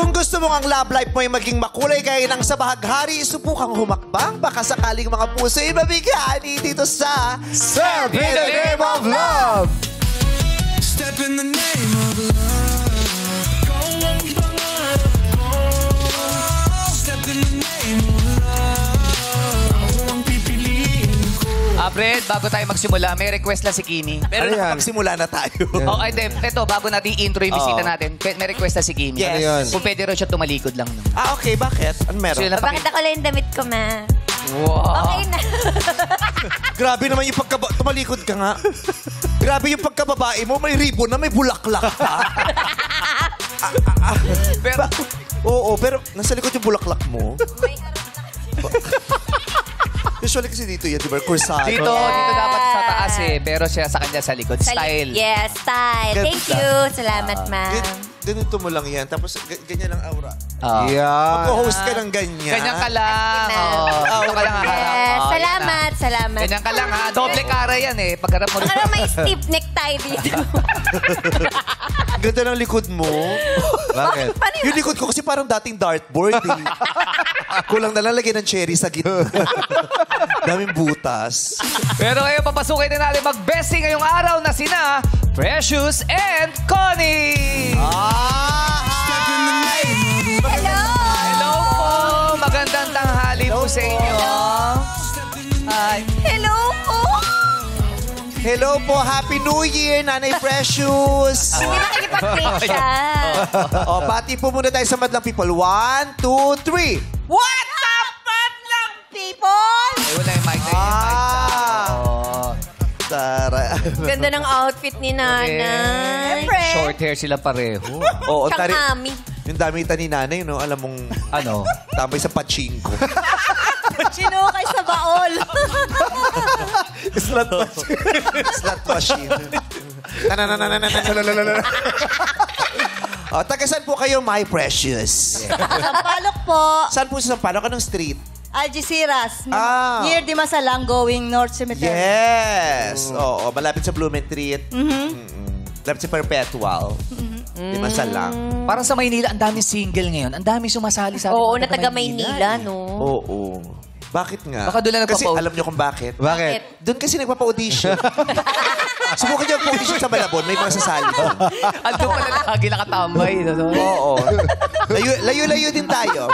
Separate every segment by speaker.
Speaker 1: Kung gusto mo ang love life mo ay maging makulay gaya ng sa bahaghari, subukang humakbang. Baka sakaling mga puso ay mabigani dito sa
Speaker 2: Serve in the name of love!
Speaker 3: Step in the name of love. Go ang pangarap ko. Step in the name of love. Ako ang pipiliin ko.
Speaker 4: Fred, bago tayo magsimula, may request lang si Kimi.
Speaker 1: Pero
Speaker 2: Ano yan?
Speaker 1: nakapagsimula na tayo.
Speaker 4: Okay, ito, bago natin i-intro yung bisita natin, may request lang si Kimi.
Speaker 1: Yes.
Speaker 2: Ano yun?
Speaker 4: Kung pwede rin siya tumalikod lang. No?
Speaker 1: Okay, bakit? Ano meron?
Speaker 4: Sila
Speaker 5: Bakit ako lang yung damit ko, ma?
Speaker 4: Wow.
Speaker 5: Okay na.
Speaker 1: Grabe naman yung tumalikod ka nga. Grabe yung pagkababae mo, may ribbon na may bulaklak pa.
Speaker 4: Pero,
Speaker 1: Oo, pero nasa likod yung bulaklak mo. Usually kasi dito yan, di ba? Kursado.
Speaker 4: dito dapat sa taas eh, pero siya sa kanya sa likod. Style.
Speaker 5: Yes, style.
Speaker 1: Ganda.
Speaker 5: Thank you. Salamat, ma'am.
Speaker 1: Ganito mo lang yan. Tapos ganyan lang aura.
Speaker 2: Yan.
Speaker 1: Mag-host ka ng ganyan.
Speaker 4: Ganyan ka lang. Ito ka lang
Speaker 5: Yes,
Speaker 4: harap.
Speaker 5: salamat, salamat.
Speaker 4: Ganyan ka lang ha. Doble cara yan eh. Pagharap mo.
Speaker 5: Baka may stiff necktie dito.
Speaker 1: Ganda ng likod mo.
Speaker 2: Bakit?
Speaker 5: Paano
Speaker 1: Yung likod ko kasi parang dating dartboard. Eh. Kulang na lang lagyan ng cherry sa gitna. Daming butas.
Speaker 4: Pero ngayon, papasukin na natin mag-besting ngayong araw na sina Precious and Connie!
Speaker 5: Hello!
Speaker 4: Hello po! Magandang tanghali po sa inyo. Hi.
Speaker 5: Hello po!
Speaker 1: Hello po. Happy New Year, Nanay Precious.
Speaker 5: Hindi makikipag-date siya.
Speaker 1: O, bati po muna tayo sa Madlang People. 1, 2, 3.
Speaker 5: What's up, Madlang people?
Speaker 4: Eh, wala yung mic na yun. Oh.
Speaker 1: Tara.
Speaker 5: Ganda ng outfit ni Nanay.
Speaker 4: Short hair sila pareho.
Speaker 1: Oo,
Speaker 5: Siyang ami.
Speaker 1: yung dami ni Nanay, no? Alam mong
Speaker 4: Ano?
Speaker 1: tambay sa pachinko.
Speaker 5: Sinukay sa baol.
Speaker 1: Slot machine. Slot machine. O, taga saan po kayo, My Precious?
Speaker 6: Sampalok po,
Speaker 1: Saan po sa Sampaloc? Anong street?
Speaker 6: Algeciras,
Speaker 1: Ah.
Speaker 6: near Dimasalang, going North Cemetery.
Speaker 1: Yes! Oo, malapit sa Blumentritt. Malapit sa Perpetual. Di masalang.
Speaker 4: Parang sa Maynila, ang daming single ngayon. Ang daming sumasali sa atin.
Speaker 5: Oo,
Speaker 4: mga
Speaker 5: na taga Maynila, no?
Speaker 1: Oo. Bakit nga?
Speaker 4: Baka doon lang
Speaker 1: Kasi
Speaker 4: nagpapa-
Speaker 1: alam niyo kung bakit?
Speaker 2: Bakit?
Speaker 1: Doon kasi nagpapa-audition. Subukan niyo ang audition sa Malabon. May mga sasali doon.
Speaker 4: Ando pala lagi nakatambay. No?
Speaker 1: Oo. Layo-layo din tayo.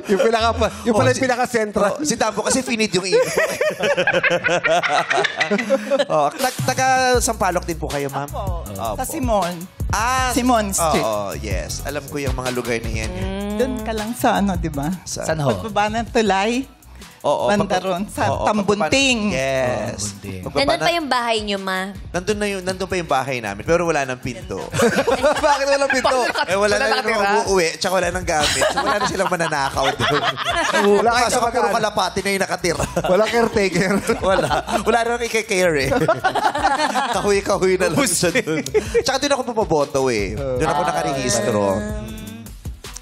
Speaker 2: yung pala yung pinaka-central.
Speaker 1: Si Tampo kasi finid yung ino. Taga Sampaloc din po kayo, ma'am? Opo.
Speaker 6: Sa Simon. Simon Street.
Speaker 1: Oo, yes. Alam ko yung mga lugar na yan.
Speaker 6: Doon ka lang sa ano, di ba?
Speaker 4: Saan ho?
Speaker 6: Pagbaba ng tulay.
Speaker 1: Oo.
Speaker 6: Banda ron, sa Tambunting.
Speaker 1: Yes.
Speaker 4: Tambunting.
Speaker 1: Pagbaba
Speaker 5: Nandun pa yung bahay niyo, ma.
Speaker 1: Nandun pa yung bahay namin, pero wala nang pinto.
Speaker 2: Bakit walang pinto?
Speaker 1: Wala na
Speaker 4: nakatira?
Speaker 1: yung uuwi, tsaka wala nang gamit. So wala na silang mananakaw doon.
Speaker 2: Wala kayo
Speaker 1: Kaso
Speaker 2: sa
Speaker 1: puro
Speaker 2: pagkaan.
Speaker 1: kalapati na yung nakatira.
Speaker 2: Walang caretaker.
Speaker 1: Wala. Wala na nang i-care eh. Kahuy-kahuy na lang siya doon. Tsaka doon ako pumaboto eh. Doon ako nakarehistro.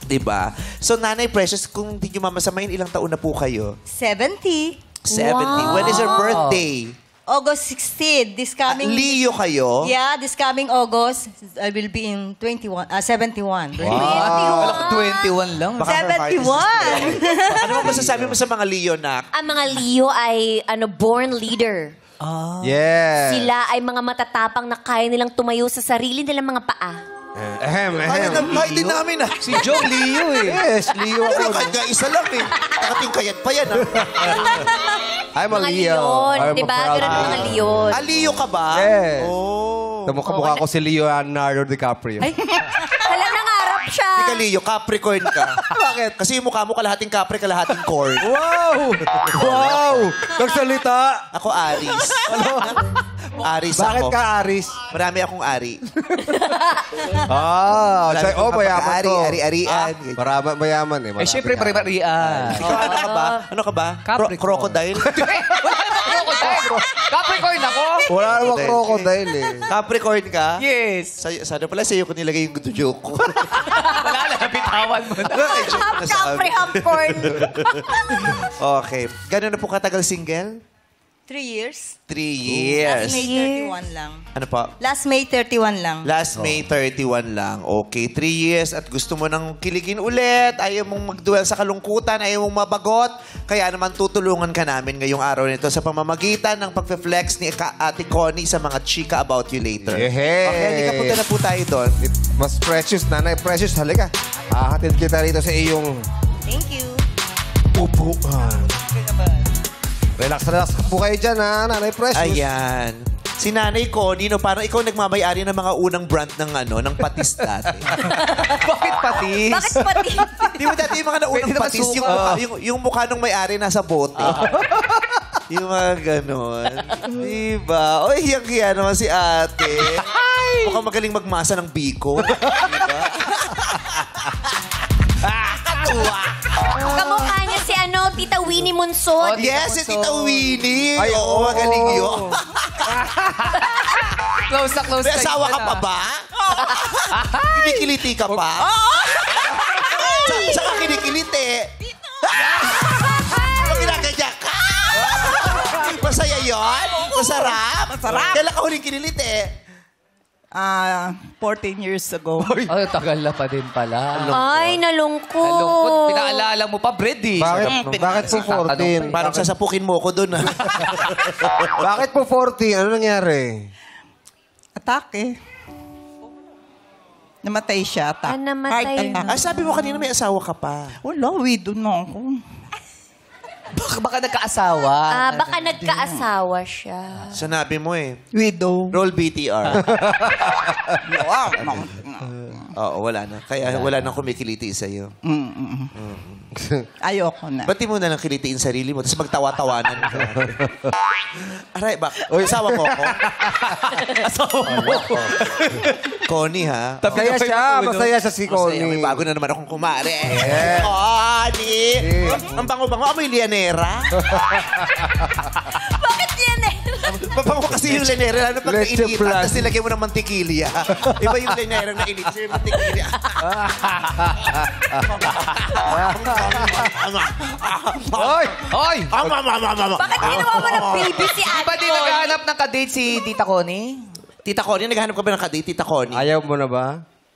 Speaker 1: Diba? So, Nanay Precious, kung hindi nyo mamasamain, ilang taon na po kayo?
Speaker 6: 70.
Speaker 1: 70. When is your birthday?
Speaker 6: August 16. This coming...
Speaker 1: Leo kayo?
Speaker 6: Yeah, this coming August, I will be in 71.
Speaker 4: Wala ko 21 lang.
Speaker 1: Baka
Speaker 6: 71.
Speaker 1: Ano mo masasabi mo sa mga Leo na
Speaker 5: Ang mga Leo ay born leader.
Speaker 2: Yes.
Speaker 5: Sila ay mga matatapang na kaya nilang tumayo sa sarili nilang mga paa.
Speaker 1: kahit din namin ah.
Speaker 4: Si Joe Leo eh.
Speaker 2: Yes, Leo
Speaker 1: Pero
Speaker 2: ako.
Speaker 1: kahit nga isa lang eh. Nakating kayat pa yan ah.
Speaker 2: I'm a
Speaker 5: Mga
Speaker 2: Leo.
Speaker 5: leon,
Speaker 2: I'm
Speaker 5: di
Speaker 2: a
Speaker 5: ba?
Speaker 2: proud
Speaker 5: Ganun ang mga
Speaker 2: Leo.
Speaker 5: leon.
Speaker 1: Ah, Leo ka ba?
Speaker 2: Yes.
Speaker 1: Oh.
Speaker 2: Kamukha ko si Leonardo DiCaprio.
Speaker 5: Hala, nangarap siya.
Speaker 1: Hindi ka Leo, Capricorn ka. Bakit? Kasi yung mukha mo kalahating Capri, kalahating Corn.
Speaker 2: Wow! Wow! Nagsalita!
Speaker 1: Ako Aris. Aris
Speaker 2: Bakit
Speaker 1: ako.
Speaker 2: ka, Aris?
Speaker 1: Marami akong ari.
Speaker 2: Mayaman
Speaker 1: Ari,
Speaker 2: to.
Speaker 1: ari-arian.
Speaker 2: Mayaman eh.
Speaker 4: Eh, syempre, pare-parian.
Speaker 1: Ikaw, ano ka ba? Ano ka ba?
Speaker 4: Capricorn.
Speaker 1: Crocodile?
Speaker 4: Wala naman crocodile. Capricorn ako.
Speaker 2: Wala namang crocodile eh.
Speaker 1: Capricorn ka?
Speaker 4: Yes.
Speaker 1: Sana pala sa'yo ko nilagay yung joke ko.
Speaker 4: Wala na, bitawan mo na.
Speaker 5: Capri Hopcorn.
Speaker 1: Okay. Gano'n na po katagal single?
Speaker 6: 3 years.
Speaker 1: 3
Speaker 6: Last
Speaker 1: years.
Speaker 6: May 31 lang.
Speaker 1: Ano pa?
Speaker 6: Last May 31 lang.
Speaker 1: Last May 31 lang. Okay, 3 years at gusto mo nang kiligin ulit, ayaw mong magduel sa kalungkutan, ayaw mong mabagot, kaya naman tutulungan ka namin ngayong araw nito sa pamamagitan ng pagfe-flex ni Ate Connie sa mga chika about you later.
Speaker 2: Yehey!
Speaker 1: Okay, halika punta na po tayo doon.
Speaker 2: Mas precious, Nanay Precious. Halika. Hahatid kita rito sa iyong
Speaker 6: Thank you.
Speaker 2: upuan. Relax po kayo dyan, ha, Nanay Precious.
Speaker 1: Ayan. Si Nanay Connie, no, parang ikaw nagmamayari ng mga unang brand ng ng patis dati.
Speaker 4: Bakit patis?
Speaker 5: Bakit pati?
Speaker 1: Di ba dati yung mga naunang
Speaker 4: Pwede na
Speaker 1: patis,
Speaker 4: masuka.
Speaker 1: yung mukha ng may-ari nasa bote. Yung mga ganon. Diba? O, hiyang-hiya naman si ate. Mukhang magaling magmasa ng biko. Diba?
Speaker 5: Kamukha niya si Tita Winnie Monsod.
Speaker 1: Yes, si Tita Winnie.
Speaker 2: Ay,
Speaker 1: oo, magaling yun.
Speaker 4: Close na close
Speaker 1: May
Speaker 4: kayo
Speaker 1: asawa
Speaker 4: dyan,
Speaker 1: ka pa
Speaker 4: ah.
Speaker 1: ba? Kinikiliti ka pa? Saka kinikiliti. Pag ginagadya ka. Masaya yun? Masarap? Masarap. Kailan ka huling kiniliti?
Speaker 7: 14 years ago.
Speaker 4: Ay, tagal na pa din pala.
Speaker 5: Ay, nalungkot.
Speaker 4: Nalungkot. Pinaalala mo pa, bread eh.
Speaker 2: Bakit po 14?
Speaker 1: Parang sasapukin mo ko dun.
Speaker 2: Bakit po 14? Ano nangyari?
Speaker 7: Atake. Namatay siya.
Speaker 5: Ah, namatay na.
Speaker 1: Sabi mo kanina may asawa ka pa.
Speaker 7: Wala, widow na ako.
Speaker 4: Baka nagkaasawa.
Speaker 5: Baka nagkaasawa siya.
Speaker 1: Sanabi mo eh.
Speaker 7: Widow.
Speaker 1: Roll BTR.
Speaker 7: Wow.
Speaker 1: Oo, wala na. Kaya wala nang kumikiliti sa'yo.
Speaker 7: Ayoko na.
Speaker 1: Ba't di mo na lang kilitiin sarili mo, tapos magtawa-tawanan ka? Aray, asawa mo ako? Asawa mo? Connie, ha?
Speaker 2: Masaya siya si
Speaker 1: Connie.
Speaker 2: Connie.
Speaker 1: May bago na naman akong kumare. Connie! Ang bango-bango. Amoy lianera.
Speaker 5: Bakit yan eh?
Speaker 1: Mabango kasi yung lianera, lalo pag
Speaker 2: Leche
Speaker 1: nainitan,
Speaker 2: plan.
Speaker 1: tapos nilagyan mo ng mantikilya. Iba yung lianera na init, yung mantikilya.
Speaker 2: Hoy!
Speaker 4: Hoy!
Speaker 5: Bakit ginawa mo ng baby si
Speaker 4: Di
Speaker 5: Ate
Speaker 4: ba di
Speaker 5: Connie?
Speaker 4: naghahanap ng kadate si Tita Connie?
Speaker 1: Tita Connie, naghahanap ka ba ng kadate, Tita Connie?
Speaker 2: Ayaw mo na ba?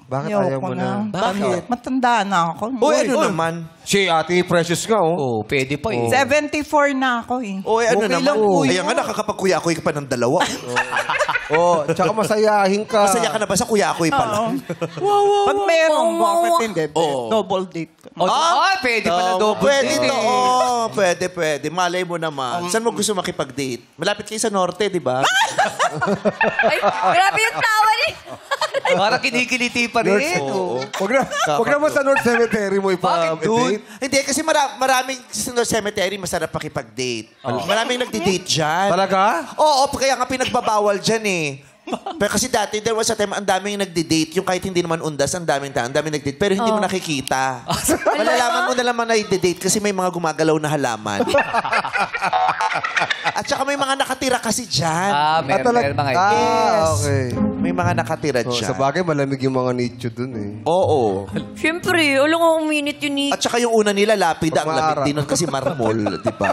Speaker 2: Bakit ayaw
Speaker 7: Ayoko
Speaker 2: mo
Speaker 7: na.
Speaker 2: na?
Speaker 1: Bakit?
Speaker 7: Matanda na ako.
Speaker 1: Uy, ano naman?
Speaker 2: Si Ate Precious nga, oh.
Speaker 4: Oo, pwede pa eh.
Speaker 7: 74 na ako eh.
Speaker 1: Uy, ano
Speaker 7: Okay
Speaker 1: naman?
Speaker 7: lang po
Speaker 1: Ayan
Speaker 7: yun.
Speaker 1: nga, nakakapag-kuya-kuy ka pa ng dalawa.
Speaker 2: Oh, tsaka masayahin ka.
Speaker 1: Masaya ka na ba sa kuya-kuy pa lang?
Speaker 7: Pag meron, bakit hindi?
Speaker 1: Oo.
Speaker 7: Double date.
Speaker 4: Ay, pwede pala double
Speaker 1: Pwede
Speaker 4: date
Speaker 1: to.
Speaker 4: eh.
Speaker 1: Oh, pwede. Malay mo naman. Saan mo gusto makipag-date? Malapit kayo sa norte, di ba?
Speaker 5: Ay, grabe yung tawa ni.
Speaker 4: Parang kinikiliti pa rin.
Speaker 1: Oo.
Speaker 2: Huwag naman sa North Cemetery mo
Speaker 1: Bakit dude?
Speaker 2: ipa-date.
Speaker 1: Hindi, kasi maraming sa cemetery masarap pakipag-date. Maraming nagdi-date dyan.
Speaker 2: Talaga?
Speaker 1: Oo, kaya nga pinagbabawal dyan eh. Pero kasi dati, there was a time, ang daming nagdi-date. Yung kahit hindi naman undas, ang daming nagdi-date. Pero hindi mo nakikita. Malalaman mo na naman na i-date kasi may mga gumagalaw na halaman. At saka may mga nakatira kasi dyan.
Speaker 4: Meron mga
Speaker 2: Okay.
Speaker 1: May mga nakatira
Speaker 2: Oh,
Speaker 1: dyan.
Speaker 2: sa bagay, malamig yung mga nicho dun eh.
Speaker 1: Oo.
Speaker 5: Siyempre, alam nga uminit yun ni...
Speaker 1: At saka yung una nila, lapida. Ang lamig
Speaker 2: Pag-maara.
Speaker 1: din nun kasi marmol, di ba?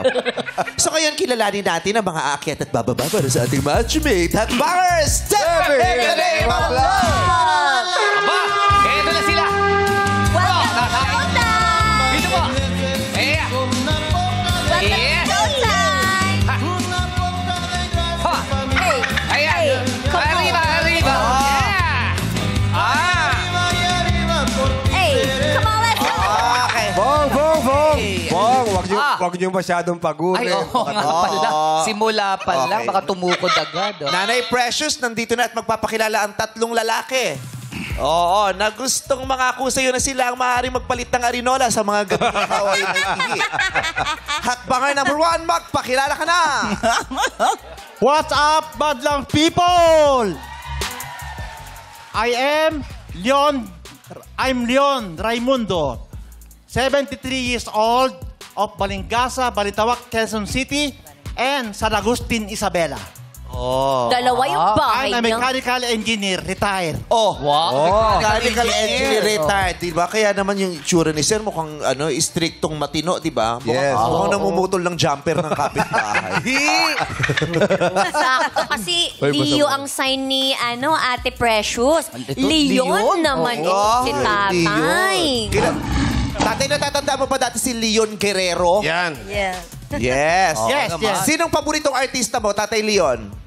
Speaker 1: So ngayon, kilalanin natin ang mga aakyat at bababa para sa ating matchmate. Hakbangers! Step in the name of love!
Speaker 4: Aba, eto na sila.
Speaker 5: Welcome to Showtime!
Speaker 4: Dito po. Yeah.
Speaker 5: Welcome
Speaker 4: Yes.
Speaker 5: to Showtime!
Speaker 4: Ha.
Speaker 5: Hey,
Speaker 4: Ayan.
Speaker 5: hey, come on.
Speaker 4: Arriba. Yeah.
Speaker 5: Hey, come on, let's go!
Speaker 1: Okay.
Speaker 2: Bong! Bong, wag niyo masyadong pagurin.
Speaker 4: Ay, oo nga pala. Simula pa lang,
Speaker 1: Okay.
Speaker 4: baka tumukod agad. Oh.
Speaker 1: Nanay Precious, nandito na at magpapakilala ang 3 lalaki. Oo, na gustong mangako sa'yo na sila ang maaaring magpalit ng arinola sa mga gabi ng kaway ng ihi. Hakbanger number 1, magpakilala ka na!
Speaker 8: What's up, Badlang people? I'm Leon Raimundo, 73 years old, of Balingasa, Balitawak, Quezon City, and San Agustin, Isabela.
Speaker 5: Dalawa yung bahay
Speaker 8: I'm a
Speaker 5: niya.
Speaker 8: mechanical engineer, retired.
Speaker 1: Oh,
Speaker 4: Wow.
Speaker 1: mechanical engineer retired, di ba? Kaya naman yung itsura ni Sir mukhang striktong matino, di ba?
Speaker 2: Yes.
Speaker 1: Mukhang namumutol ng jumper ng kapitbahay.
Speaker 5: Sakto kasi Leo ang sign ni Ate Precious.
Speaker 4: Leon?
Speaker 5: Leon naman si tatay.
Speaker 1: Tatay, natatanda mo pa dati si Leon Guerrero?
Speaker 2: Yan.
Speaker 6: Yeah.
Speaker 1: Yes.
Speaker 8: Yes, yes.
Speaker 1: Sinong paboritong artista mo, Tatay Leon?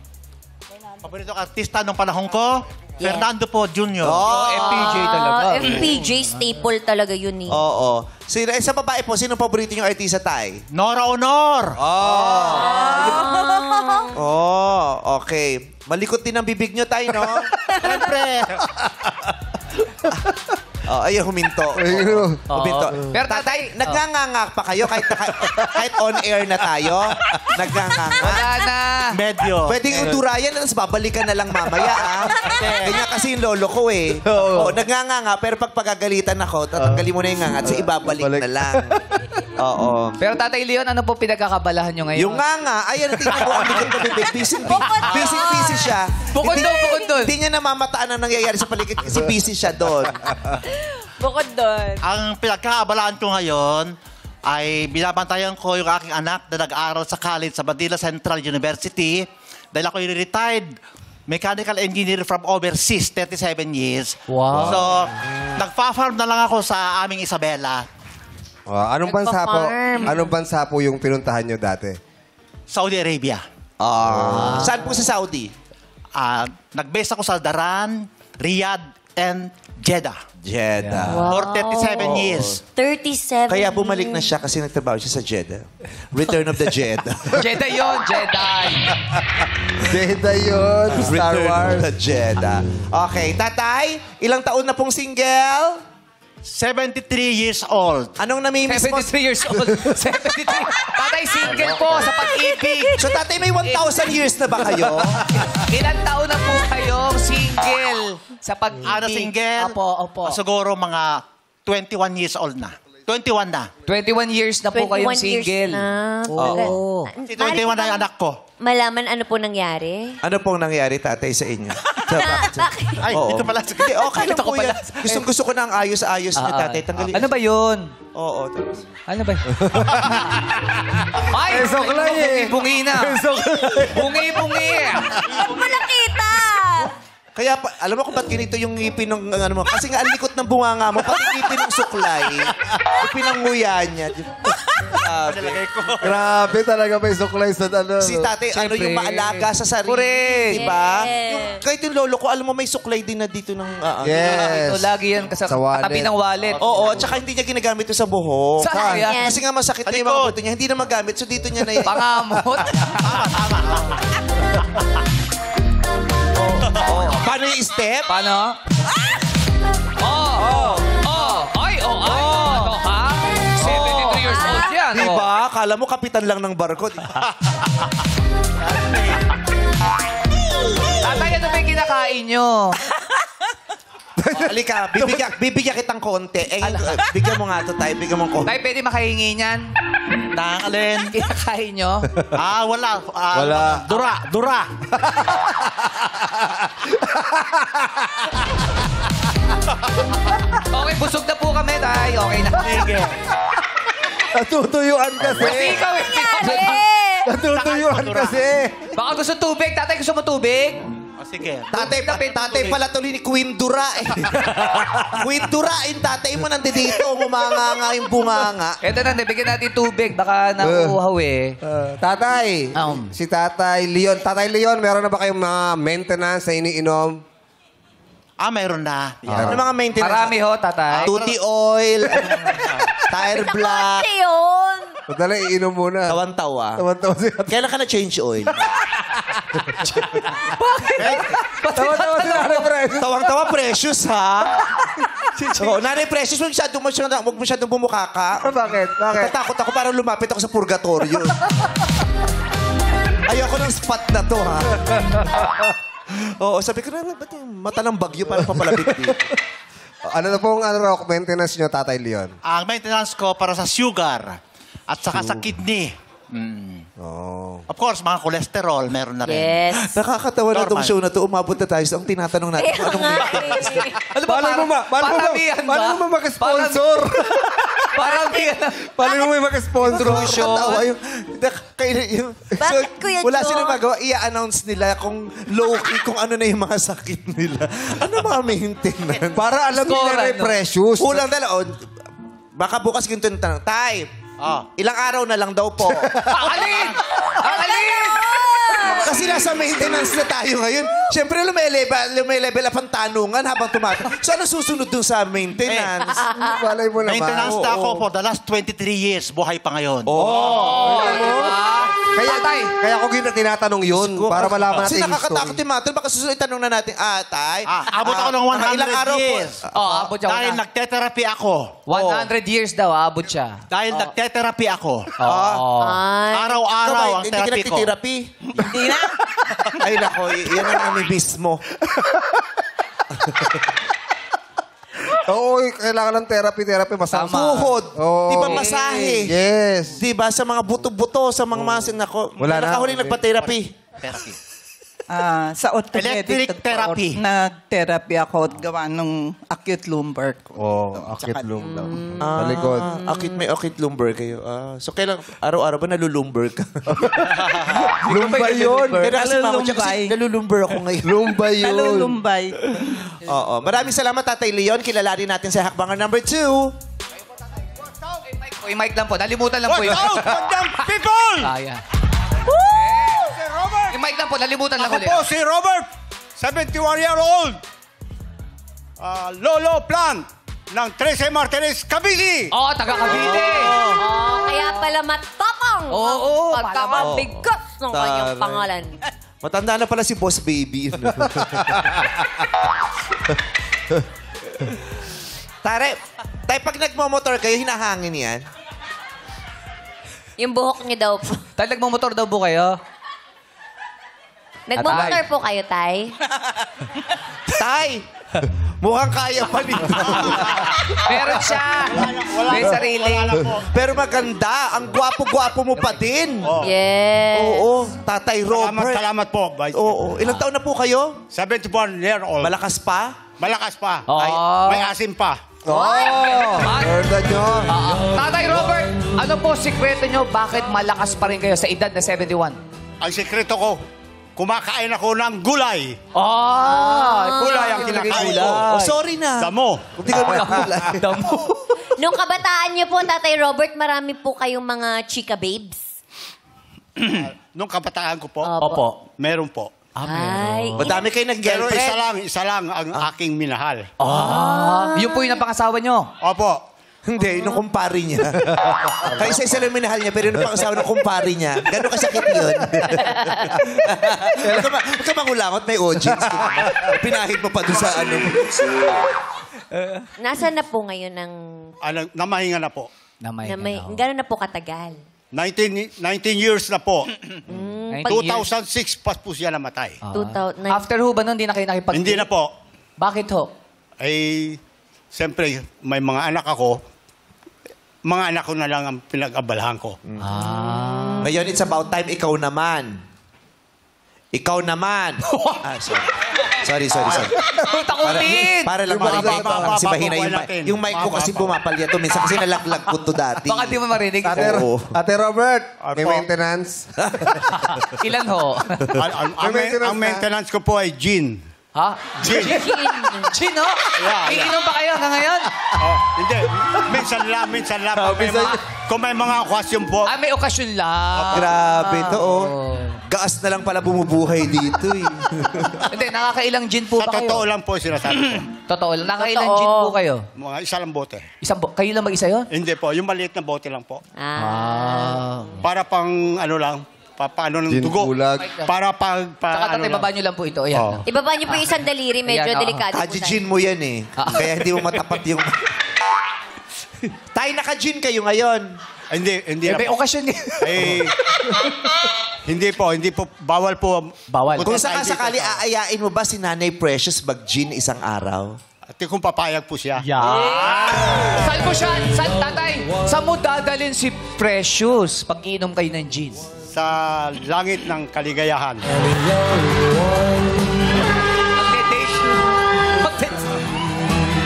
Speaker 8: Paborito artista nung panahon ko, Fernando po Jr.
Speaker 4: FPJ talaga.
Speaker 5: FPJ staple talaga yun eh.
Speaker 1: Oo. Sa babae po, sinong paborito yung artista, Tay?
Speaker 8: Nora Honor.
Speaker 1: Oh, okay. Malikot din ang bibig nyo, Tay, no?
Speaker 8: Siyempre.
Speaker 1: Ayun, huminto. Huminto.
Speaker 4: Pero
Speaker 1: Tatay, nagnganganga pa kayo kahit on air na tayo? Nagnganganga?
Speaker 4: Wala na.
Speaker 8: Medyo.
Speaker 1: Pwedeng udurayan, tapos babalikan na lang mamaya, ah. Ganyan kasi yung lolo ko, eh. Oo, nagnganganga, pero pag pagagalitan ako, tatanggalin mo na yung nganga, at ibabalik na lang. Oo.
Speaker 4: Pero Tatay Leon, ano po pinagkakabalahan nyo ngayon?
Speaker 1: Yung nganga, ayan, tingnan mo, ang likod na bibig. Busy siya.
Speaker 4: Bukod doon.
Speaker 1: Hindi niya namamataan ang nangyayari sa paligid kasi busy siya doon.
Speaker 5: Bukod doon.
Speaker 8: Ang pinagkakabalaan ko ngayon ay binabantayan ko yung aking anak na nag-aaral sa college sa Manila Central University dahil ako yung retired mechanical engineer from overseas, 37 years.
Speaker 4: Wow.
Speaker 8: So, nagpa-farm na lang ako sa aming Isabela,
Speaker 2: Anong bansa po?
Speaker 5: Nagpa-farm.
Speaker 2: Anong bansa po yung pinuntahan nyo dati?
Speaker 8: Saudi Arabia.
Speaker 1: Saan po sa Saudi?
Speaker 8: Nag-base ako sa Daran, Riyadh, and Jeddah.
Speaker 1: Jeddah.
Speaker 8: For 37 years.
Speaker 5: 37
Speaker 1: Kaya bumalik na siya kasi nagtrabaho siya sa Jeddah. Return of the Jeddah.
Speaker 4: Jedi yun, Jedi.
Speaker 2: Jeddah yun. Star
Speaker 1: Return
Speaker 2: Wars.
Speaker 1: of the Jeddah. Okay, Tatay, ilang taon na pong single?
Speaker 8: 73 years old.
Speaker 1: Anong namimiss mo?
Speaker 4: 73 years old. 73. Tatay, single po sa pag-ibig.
Speaker 1: So, Tatay, may 1,000 years na ba kayo?
Speaker 4: Ilang taon na po kayong single sa pag-ibig?
Speaker 8: Single?
Speaker 4: Opo.
Speaker 8: Siguro mga 21 years old na. 21 na.
Speaker 4: 21 years na po kayong
Speaker 5: 21 years
Speaker 4: single.
Speaker 5: na.
Speaker 4: Oo.
Speaker 8: Si 21 na yung anak ko.
Speaker 5: Malaman ano po nangyari?
Speaker 1: Ano pong nangyari, Tatay, sa inyo?
Speaker 8: Ay,
Speaker 1: Oo.
Speaker 8: ito pala.
Speaker 1: Hindi, okay lang
Speaker 4: Ito ko
Speaker 1: po yan.
Speaker 4: pala.
Speaker 1: Gusto ko na ang ayos-ayos niyo, Tatay. Tanggalin.
Speaker 4: Ano ba yun?
Speaker 1: Oo, tapos.
Speaker 4: Ano ba yun? Ay!
Speaker 2: suklay eh.
Speaker 4: Bungi na. Bungi.
Speaker 5: Wala kita!
Speaker 1: Kaya, alam mo kung ba't ganito yung ngipin ng ano mo? Kasi nga, ang likot ng bunganga mo, pati ngipin ng suklay, yung pinanguya niya.
Speaker 2: Grabe talaga may suklay sa ano.
Speaker 1: Si Tatay, ano
Speaker 4: Siyempre.
Speaker 1: yung maalaga sa sarili,
Speaker 4: Correct.
Speaker 1: di ba?
Speaker 5: Yes.
Speaker 1: Yung, kahit yung lolo ko, alam mo, may suklay din na dito ng...
Speaker 2: Yes.
Speaker 4: Ito, lagi yan
Speaker 2: Sa wallet.
Speaker 4: katabi ng wallet.
Speaker 1: Oo, at saka hindi niya ginagamit ito sa buhok.
Speaker 4: Saan kaya?
Speaker 5: Yan.
Speaker 1: Kasi nga masakit na yung mga buto niya, hindi na magamit, so dito niya na...
Speaker 4: Pangamot.
Speaker 1: Paano yung step?
Speaker 4: Paano? Ay. Ano ka? 73 years old yan.
Speaker 1: Di ba? Kala mo kapitan lang ng barko. di ba?
Speaker 4: Tatay, ano ba yung kinakain nyo?
Speaker 1: Halika, bibigyan kitang konti. Bigyan mo nga ito, Tay. Bigyan mo konti.
Speaker 4: Tay, pwede makahingi niyan?
Speaker 8: Nakalin.
Speaker 4: Kinakain nyo?
Speaker 8: Wala.
Speaker 2: Wala.
Speaker 8: Dura.
Speaker 4: Okay, busog na po kami, Tay. Okay na.
Speaker 8: Sige.
Speaker 2: Natutuyuan kasi.
Speaker 4: Kasi ikaw eh.
Speaker 2: Natutuyuan kasi.
Speaker 4: Baka gusto tubig. Tatay, gusto mo tubig?
Speaker 8: Sige.
Speaker 1: Tatay pala tuloy ni Queen Dura eh. Queen Dura, yung tatay mo nandito, umanganga yung bunganga.
Speaker 4: Ito na, bigyan natin tubig. Baka nauuhaw eh.
Speaker 2: Tatay, si Tatay Leon. Tatay Leon, meron na ba kayong mga maintenance na iniinom?
Speaker 8: Meron na.
Speaker 1: Ano mga maintenance?
Speaker 4: Marami ho, tatay.
Speaker 1: Tutti oil, tire black,
Speaker 5: Kasi yun!
Speaker 2: Madali, iinom muna.
Speaker 1: tawan-tawa.
Speaker 2: Tawa-tawa si
Speaker 1: Kailan ka na-change oil?
Speaker 2: Tawa-tawa si Nanay Precious.
Speaker 1: Tawang-tawa, precious, ha? Oo, Nanay Precious, huwag masyadong bumuka ka.
Speaker 2: Bakit?
Speaker 1: Natatakot ako parang lumapit ako sa purgatorio. Ayoko ng spot na to, ha? Oo, sabi ko na, ba't yung mata ng bagyo parang papalapit dito?
Speaker 2: Ano na pong maintenance nyo, Tatay Leon?
Speaker 8: Ang maintenance ko para sa sugar at saka sa kidney. Of course, mga cholesterol, meron na rin.
Speaker 5: Yes.
Speaker 1: Nakakatawa na
Speaker 8: Normal.
Speaker 1: tong show na to. Umabot na tayo sa ang tinatanong natin.
Speaker 5: Kaya
Speaker 1: Anong
Speaker 5: nga
Speaker 1: maintenance?
Speaker 5: eh.
Speaker 4: Ano ba, paramihan ba?
Speaker 2: Paano mo mag-sponsor?
Speaker 4: Paramihan.
Speaker 2: Paano mo mag-sponsor ng show?
Speaker 1: Nakakatawa yung
Speaker 5: Bakit, Kuya
Speaker 1: wala
Speaker 5: Joe?
Speaker 1: silang magawa. I-announce nila kung low-key, kung ano na yung mga sakit nila. Ano mga maintenance?
Speaker 2: Para alam
Speaker 4: Score,
Speaker 2: nila
Speaker 4: ano?
Speaker 2: precious.
Speaker 1: Kulang dala. O, baka bukas ganito yung tanong. Tay, ilang araw na lang daw po.
Speaker 4: Alin! Alin!
Speaker 1: Kasi nasa maintenance na tayo ngayon. Siyempre, lumelevel up ang tanungan habang tumatang. So, ano susunod dun sa maintenance?
Speaker 2: Balay mo naman.
Speaker 8: Maintenance na ako for the last 23 years. Buhay pa ngayon.
Speaker 2: Kaya ako tinatanong yun. Para malaman
Speaker 1: Kasi
Speaker 2: natin yung
Speaker 1: nakakatakot
Speaker 2: story.
Speaker 1: yung matol. Baka susunod itanong na natin, Tay.
Speaker 8: Abot ako ng 100
Speaker 1: ilang araw
Speaker 8: years.
Speaker 4: Abot siya.
Speaker 8: Dahil nagte-therapy ako.
Speaker 4: 100 years daw, abot siya.
Speaker 8: Dahil nagte-therapy ako.
Speaker 5: Ay.
Speaker 8: Araw-araw ang
Speaker 1: Hindi ka
Speaker 8: therapy ko.
Speaker 1: nagtitherapy?
Speaker 7: Hindi na.
Speaker 1: Ay, nako. Yan ang namimiss mo.
Speaker 2: Oo, kailangan ng therapy. Masama.
Speaker 1: Tuhod.
Speaker 2: Oo.
Speaker 1: Di ba masahe?
Speaker 2: Yes.
Speaker 1: Di ba sa mga buto-buto, sa mga masin ako.
Speaker 2: Wala na.
Speaker 1: Nakahuling nagpa-therapy.
Speaker 8: Therapy.
Speaker 7: Sa orthopedic.
Speaker 8: Electric therapy.
Speaker 7: Nag-therapy ako at gawa ng acute lumbar ko.
Speaker 2: Akit lung daw. Sa likod.
Speaker 1: May akit lumbar kayo. So, kailang araw-araw ba nalulumbar ka?
Speaker 2: Lumbay yun.
Speaker 1: Kaya kasi mama siya kasi
Speaker 7: Nalulumbay.
Speaker 1: nalulumbar ako ngayon.
Speaker 2: Lumbay yun.
Speaker 7: Nalulumbay.
Speaker 1: Oo. Maraming salamat, Tatay Leon. Kilala rin natin sa Hakbanger number 2.
Speaker 4: Yung mic lang po. Nalimutan lang po yung...
Speaker 8: People!
Speaker 4: Kaya. Yung mic lang po. Nalimutan lang ulit.
Speaker 9: si Robert, 71-year-old. Lolo Plant ng 13 Martinez, Cavite.
Speaker 4: Oo, taga Cavite.
Speaker 5: Kaya pala matapang.
Speaker 4: Oo,
Speaker 5: Pagkakabigas ng kanyang
Speaker 1: Taray.
Speaker 5: pangalan.
Speaker 1: Matanda na pala si Boss Baby. Tare, tayo pag nagmamotor kayo, hinahangin yan?
Speaker 5: Yung buhok niya daw po.
Speaker 4: Tayo nagmamotor daw po kayo.
Speaker 5: Nagmamotor po kayo, Tay?
Speaker 1: Tay! Mukhang kaya pa nito.
Speaker 4: Meron siya. May sarili.
Speaker 1: Pero maganda. Ang gwapo-gwapo mo pa din.
Speaker 5: Yes.
Speaker 1: Oo. Tatay Robert.
Speaker 9: Salamat po.
Speaker 1: Oo. Ilang taon na po kayo?
Speaker 9: 71-year-old.
Speaker 1: Malakas pa?
Speaker 9: Malakas pa.
Speaker 4: Oo.
Speaker 9: May asim pa.
Speaker 2: Orda nyo.
Speaker 4: Tatay Robert, ano po sikreto nyo? Bakit malakas pa rin kayo sa edad na 71?
Speaker 9: Ang sikreto ko, kumakain ako ng gulay.
Speaker 4: Gulay
Speaker 9: ang kinakain ko.
Speaker 1: Oh, sorry na.
Speaker 9: Damo.
Speaker 1: Hindi ka magkulay.
Speaker 5: Nung kabataan niyo po, Tatay Robert, marami po kayong mga chika babes.
Speaker 9: Nung kabataan ko po,
Speaker 4: Opo.
Speaker 9: meron po.
Speaker 5: Ay.
Speaker 1: Madami kayo
Speaker 9: Pero
Speaker 1: nag-girlfriend.
Speaker 9: isa lang ang aking minahal.
Speaker 4: Yun po yung napangasawa nyo.
Speaker 9: Opo.
Speaker 1: Hindi, nung kumpare niya. Kaya isa lang minahal niya, pero nung pangasawa ng kumpare niya, gano'n kasakit yun. Huwag ka mangulangot, may audience. Pinahid mo pa doon sa ano.
Speaker 5: Nasaan na po ngayon ng...
Speaker 9: Namahinga na po.
Speaker 5: Gano'n na po katagal?
Speaker 9: 19 years na po.
Speaker 4: 2006
Speaker 9: 2006 pa po siya namatay.
Speaker 5: 2009.
Speaker 4: After ho ba nun, hindi na kayo nakipag-
Speaker 9: Hindi na po.
Speaker 4: Bakit ho?
Speaker 9: Ay, siyempre, may mga anak ako. Mga anak ko na lang ang pinag-abalahan ko.
Speaker 1: Ngayon, it's about time, ikaw naman. Ikaw naman. Sorry.
Speaker 4: Takutin!
Speaker 1: Para lang marinig kasi mahina yung mic. Yung mic ko kasi bumapalya to. Minsan kasi nalaglag ko to dati.
Speaker 4: Baka di mo marinig.
Speaker 1: Oo.
Speaker 2: Ate Robert, may
Speaker 9: Opo.
Speaker 2: maintenance.
Speaker 4: Ilan ho?
Speaker 9: Ang maintenance ko po ay gin.
Speaker 4: Ha? Gin, ho? Iinom pa kayo hanggang ngayon?
Speaker 9: Hindi. Minsan lang. Kung may mga okasyon po.
Speaker 4: May okasyon lang.
Speaker 1: Grabe to, oh. Gaas na lang pala bumubuhay dito, eh.
Speaker 4: Hindi, nakakailang gin po
Speaker 9: Sa
Speaker 4: ba kayo?
Speaker 9: totoo lang po sinasabi ko.
Speaker 4: Totoo lang. Nakakailang gin po kayo?
Speaker 9: Mga isa lang bote.
Speaker 4: Kayo lang mag-isa yun?
Speaker 9: Hindi po. Yung maliit na bote lang po. Para pang ano lang. Paano ng
Speaker 2: Gin
Speaker 9: dugo.
Speaker 2: bulag.
Speaker 9: Para pag...
Speaker 4: Tsaka tatay,
Speaker 9: lang.
Speaker 4: baba nyo lang po ito. Ayan.
Speaker 5: Ibaba niyo po yung isang daliri, medyo
Speaker 4: Ayan, oo.
Speaker 5: delikado po
Speaker 1: Kajijin mo yan, eh. Kaya hindi mo matapat yung... Tay, naka-gin kayo ngayon.
Speaker 9: Hindi na
Speaker 4: May
Speaker 9: po.
Speaker 4: okasyon yun.
Speaker 9: Hindi po. Bawal po.
Speaker 4: Bawal.
Speaker 1: Kung sakali aayain mo ba si Nanay Precious mag-gin isang araw?
Speaker 9: At kung papayag po siya.
Speaker 4: Saan mo siya? Saan, tatay? Saan mo dadalhin si Precious pag iinom kayo ng gin?
Speaker 9: sa langit ng kaligayahan.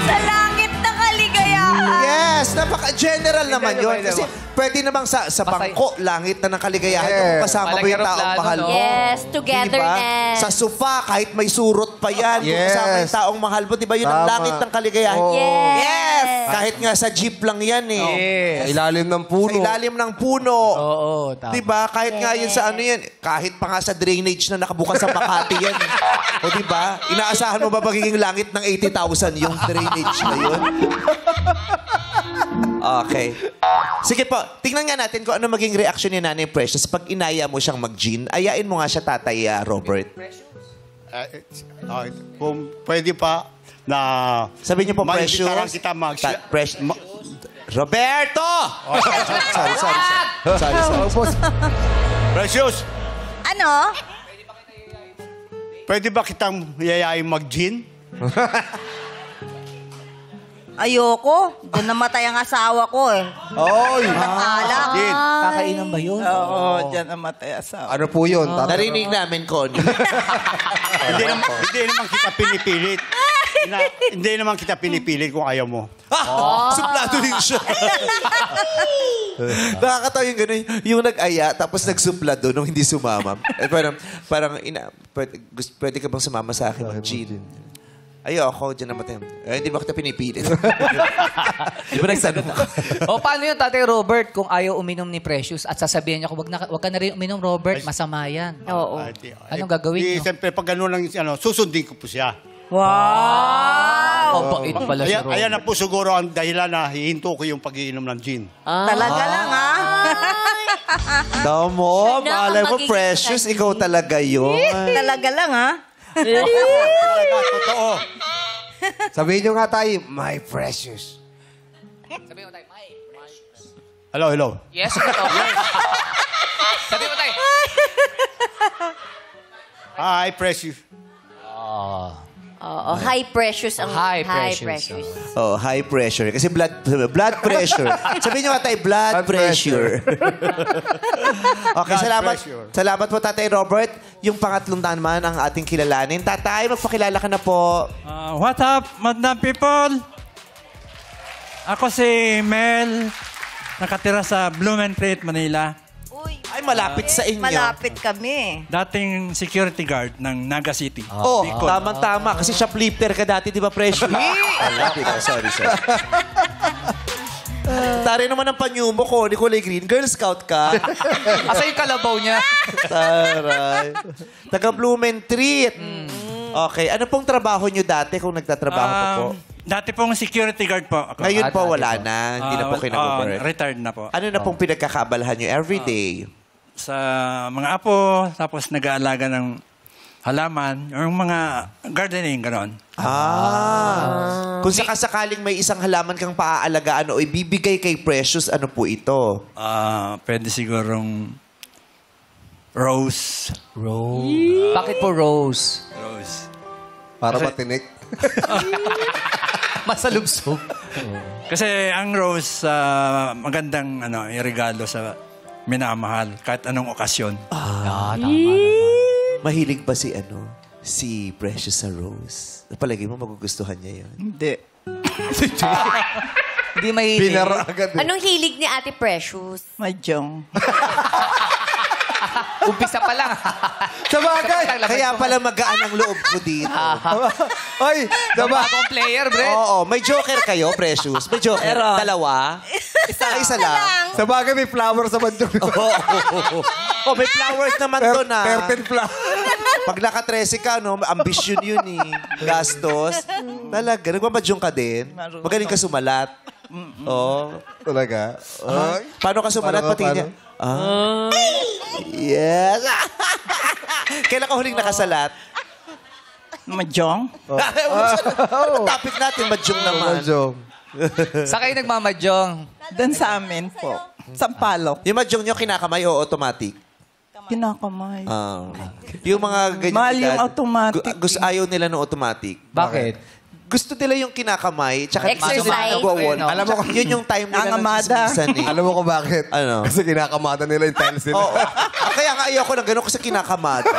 Speaker 5: Sa langit na kaligayahan.
Speaker 1: Yes, napaka-general naman yun. Kasi pwede namang sa bangko, langit na ng kaligayahan. Kung kasama mo yung taong
Speaker 4: Pang-aeroplano,
Speaker 1: mahal
Speaker 4: no?
Speaker 1: mo.
Speaker 5: Yes,
Speaker 1: Diba?
Speaker 5: togetherness.
Speaker 1: Sa sofa, kahit may surot pa yan. Kung
Speaker 2: Yes.
Speaker 1: kasama yung taong mahal mo, di ba yun ang
Speaker 2: Tama.
Speaker 1: langit ng kaligayahan?
Speaker 2: Oo.
Speaker 5: Yes.
Speaker 1: Kahit nga sa jeep lang yan eh.
Speaker 2: Sa ilalim ng puno.
Speaker 1: Sa ilalim ng puno.
Speaker 4: Oo, tama.
Speaker 1: Diba? Kahit nga yun sa ano yan, kahit pa nga sa drainage na nakabukas sa Makati yan. O diba? Inaasahan mo ba magiging langit ng 80,000 yung drainage na yun? Okay. Sige po, tingnan nga natin kung ano maging reaction ni Nanay Precious pag inaya mo siyang mag-gin. Ayain mo nga siya, Tatay Robert.
Speaker 9: Kung pwede pa na...
Speaker 1: Sabi niyo po, Precious.
Speaker 9: Maibitaran kita
Speaker 1: Roberto! Sorry.
Speaker 9: Precious,
Speaker 6: Ano?
Speaker 9: pwede ba kitang yayain mag-gin?
Speaker 6: Ayoko. Diyan namatay ang asawa ko eh.
Speaker 2: Oy!
Speaker 6: Alak.
Speaker 9: Gin.
Speaker 4: Kakainan ba yun?
Speaker 7: Oo, dyan ang matay asawa.
Speaker 2: Ano po yun?
Speaker 1: Narinig namin, Connie.
Speaker 9: Hindi naman kita pinipilit. Hindi naman kita pinipilit kung ayaw mo.
Speaker 1: Suplado din siya. Nakakatawa yung gano'n, yung nag-aya, tapos nagsuplado nung hindi sumama. Pwede ka bang sumama sa akin mag-gin? Ayoko, dyan naman tayo. Hindi ba kita pinipilit? Di ba nagtanong ka?
Speaker 4: O paano yun, Tatay Robert, kung ayaw uminom ni Precious at sasabihin niya, wag ka na rin uminom, Robert, masama yan.
Speaker 5: Oo.
Speaker 4: Anong gagawin niyo?
Speaker 9: Siyempre, pag gano'n lang, susundin ko po siya.
Speaker 4: Wow! Mabait pala si Robert.
Speaker 9: Ayan na po siguro ang dahilan na hihinto ko yung pag-iinom ng gin.
Speaker 6: Talaga lang ha.
Speaker 1: Daw mo,
Speaker 5: Sana
Speaker 1: malay mo,
Speaker 5: magiging
Speaker 1: Precious, ikaw talaga yun.
Speaker 6: Talaga lang ha.
Speaker 9: Talaga, totoo.
Speaker 2: Sabihin nyo nga tayo, my precious.
Speaker 4: Sabi mo tayo, Mike.
Speaker 9: Hello.
Speaker 4: Yes, ito. Sabi mo tayo.
Speaker 9: Hi, Precious.
Speaker 5: Oo, high precious ang
Speaker 4: High precious.
Speaker 1: Oh, high pressure. Kasi blood pressure. Sabihin nyo nga tayo, blood pressure. Okay,
Speaker 9: Blood
Speaker 1: salamat.
Speaker 9: pressure.
Speaker 1: Salamat po, Tatay Robert. Yung pangatlong naman ang ating kilalanin. Tatay, magpakilala ka na po.
Speaker 10: What up, madam people? Ako si Mel, nakatira sa Blumentritt, Manila.
Speaker 6: Uy,
Speaker 1: Ay, malapit sa inyo.
Speaker 6: malapit kami.
Speaker 10: Dating security guard ng Naga City.
Speaker 1: Oh,
Speaker 10: Bicol.
Speaker 1: tamang-tama. Kasi shoplifter ka dati, di ba, Precious? Sorry. Tari naman ang panyo mo ko, Kulay Green. Girl Scout ka.
Speaker 4: Asa yung kalabaw niya?
Speaker 1: Taray. Taga Blumentritt. Okay. Ano pong trabaho nyo dati kung nagtatrabaho ka po?
Speaker 10: Dati pong security guard po ako.
Speaker 1: Ngayon po
Speaker 4: dati
Speaker 1: wala
Speaker 4: po.
Speaker 1: na. Hindi na po kayo nag-work.
Speaker 10: Retired na po.
Speaker 1: Ano na pong pinagkakabalahan nyo everyday?
Speaker 10: Sa mga apo, tapos nag-aalaga ng halaman, yung mga gardening, gano'n.
Speaker 1: Kung sakasakaling may isang halaman kang paaalagaan o ibibigay kay Precious, ano po ito?
Speaker 10: Pwede sigurong rose.
Speaker 4: Bakit po Rose?
Speaker 10: Rose.
Speaker 2: Para matinik.
Speaker 4: Masalubsog.
Speaker 10: Kasi ang rose, magandang iregalo sa minamahal, kahit anong okasyon.
Speaker 1: Mahilig ba si Precious sa Rose? Palagi mo magugustuhan niya yun.
Speaker 7: Hindi.
Speaker 4: Hindi mahilig.
Speaker 2: Pinara agad eh.
Speaker 5: Anong hilig ni Ate Precious?
Speaker 7: Madyong.
Speaker 4: Umpisa pa lang.
Speaker 1: Sabagay! Kaya pala magaan ang loob ko dito.
Speaker 2: Ay, diba?
Speaker 4: Bagong player, Brett.
Speaker 1: Oo, may joker kayo, Precious. May joker. Dalawa. Isa lang.
Speaker 2: Sa bagay may flower sa bandong.
Speaker 1: Oh, may flowers naman doon na.
Speaker 2: Perpet flower.
Speaker 1: Pag naka-13 ka, ambisyon yun eh. Gastos. Talaga, nagmamadyong ka din. Magaling ka sumalat. Oh.
Speaker 2: Talaga. Ay.
Speaker 1: Paano ka sumalat?
Speaker 2: Paano?
Speaker 1: Pati niya. Yes. Kailan ka huling nakasalat?
Speaker 7: Madyong?
Speaker 1: Topic natin, madyong naman.
Speaker 2: Madyong.
Speaker 4: Sa kayo nagmamadyong?
Speaker 7: Doon sa amin po. Sampalok.
Speaker 1: Yung madyong nyo, kinakamay o automatic?
Speaker 7: Kinakamay.
Speaker 1: Yung mga ganyan.
Speaker 7: Mahal yung automatic.
Speaker 1: Gusto ayaw nila ng automatic.
Speaker 4: Bakit?
Speaker 1: gusto nila yung kinakamay, tsaka
Speaker 5: Exercise.
Speaker 1: gusto nila nagwa-wall.
Speaker 2: Alam mo,
Speaker 1: Tsaka yun yung time nila ng
Speaker 7: Nangamada.
Speaker 1: chismisan eh.
Speaker 2: Alam mo kung bakit?
Speaker 1: Ano?
Speaker 2: Kasi kinakamada nila yung tiles nila.
Speaker 1: Oo. Kaya nga ayoko ng gano'n kasi kinakamada.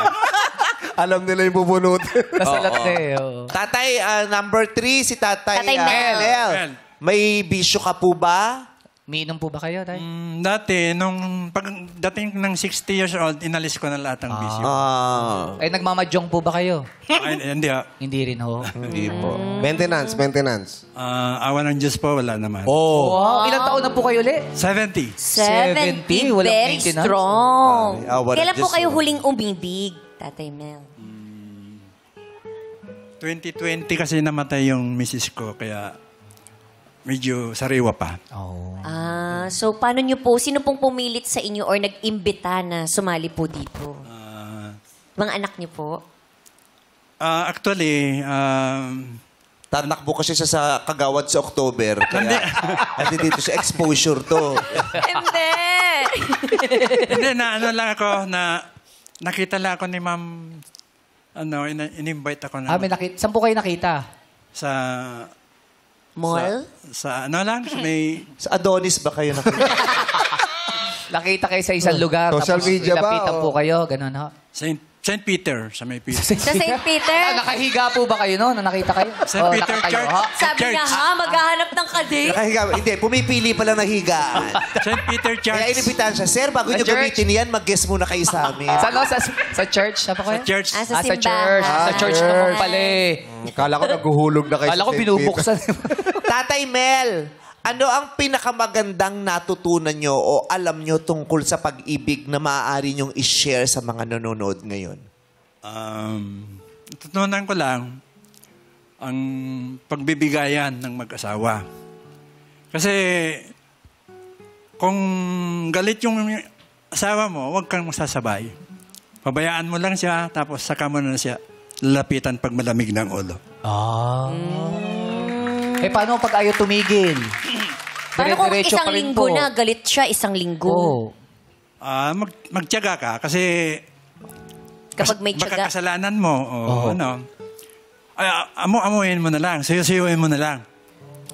Speaker 2: Alam nila yung bubunutin.
Speaker 4: Nasalat ka eh. oo.
Speaker 1: Tatay, number 3, si Tatay,
Speaker 5: Tatay Mel.
Speaker 10: Mel.
Speaker 1: May bisyo ka po ba?
Speaker 4: Miinom po ba kayo, tay?
Speaker 10: Dati, nung pagdating ng 60 years old, inalis ko na lahat ng bisyo.
Speaker 4: Ay, nagmamadyong po ba kayo?
Speaker 10: Ay, hindi
Speaker 4: Hindi rin ho.
Speaker 1: Hindi po.
Speaker 2: Maintenance.
Speaker 10: Awa ng Diyos po, wala naman.
Speaker 4: Wow, ilang taon na po kayo ulit?
Speaker 10: 70.
Speaker 5: 70.
Speaker 4: Walang
Speaker 5: Very
Speaker 4: maintenance?
Speaker 5: strong.
Speaker 1: Ay, awa ng
Speaker 5: Kailan po
Speaker 1: Diyos,
Speaker 5: kayo
Speaker 1: oh.
Speaker 5: huling umibig, Tatay Mel?
Speaker 10: 2020 kasi namatay yung misis ko, kaya medyo sariwa pa.
Speaker 5: So paano nyo po, sino pong pumilit sa inyo or nag-imbita na sumali po dito? Mga anak nyo po?
Speaker 10: Actually,
Speaker 1: Tatakbo kasi siya sa Kagawad sa October. Kaya, hindi dito sa exposure to.
Speaker 5: Hindi!
Speaker 10: hindi na ano lang ako, na nakita lang ako ni ma'am, in-invite ako na
Speaker 4: Saan po kayo nakita?
Speaker 10: sa
Speaker 5: Mall?
Speaker 10: sa ano lang, sa may
Speaker 1: Sa Adonis ba kayo nakita?
Speaker 4: Nakita kayo sa isang lugar.
Speaker 2: Social
Speaker 4: tapos
Speaker 2: media ba,
Speaker 4: nilapitan
Speaker 2: o?
Speaker 4: po kayo. Ganun ho.
Speaker 10: St. Peter, sa may Peter.
Speaker 5: Sa St. Peter?
Speaker 4: Nakahiga po ba kayo no? Na nakita kayo?
Speaker 10: St.
Speaker 4: O,
Speaker 10: Peter
Speaker 4: nakatayo,
Speaker 10: Church.
Speaker 4: ha?
Speaker 5: Sabi niya, maghahanap ng kadate?
Speaker 1: Nakahiga. Hindi, pumipili pa lang ng higaan.
Speaker 10: St. Peter Church.
Speaker 1: Kaya inibitahan siya, Sir, bago
Speaker 4: Sa
Speaker 1: nyo
Speaker 4: church?
Speaker 1: gamitin yan, mag-guess muna kayo sa amin.
Speaker 4: Sa, no, sa church? Saan po kayo?
Speaker 10: Sa church.
Speaker 5: Sa
Speaker 4: Sa
Speaker 5: simbahan.
Speaker 4: church. Sa church naman pala eh.
Speaker 2: Kala ko naghuhulog na kayo
Speaker 4: Kala ko
Speaker 2: sa St.
Speaker 4: binubuksan.
Speaker 1: Tatay Mel, ano ang pinakamagandang natutunan nyo o alam nyo tungkol sa pag-ibig na maaari nyong i-share sa mga nanonood ngayon?
Speaker 10: Tutunan ko lang ang pagbibigayan ng mag-asawa. Kasi kung galit yung asawa mo, huwag kang masasabay. Pabayaan mo lang siya, tapos saka mo na siya lalapitan pag malamig ng ulo.
Speaker 4: Eh, paano pag ayaw tumigil?
Speaker 5: Paano kung
Speaker 4: Dire-diretso
Speaker 5: isang
Speaker 4: pa rin
Speaker 5: linggo
Speaker 4: po?
Speaker 5: na, galit siya isang linggo?
Speaker 4: Oo.
Speaker 10: Magtiyaga ka kasi
Speaker 5: Kapag may tiyaga.
Speaker 10: makakasalanan mo. O, ano, amuin mo na lang. Suyuin mo na lang.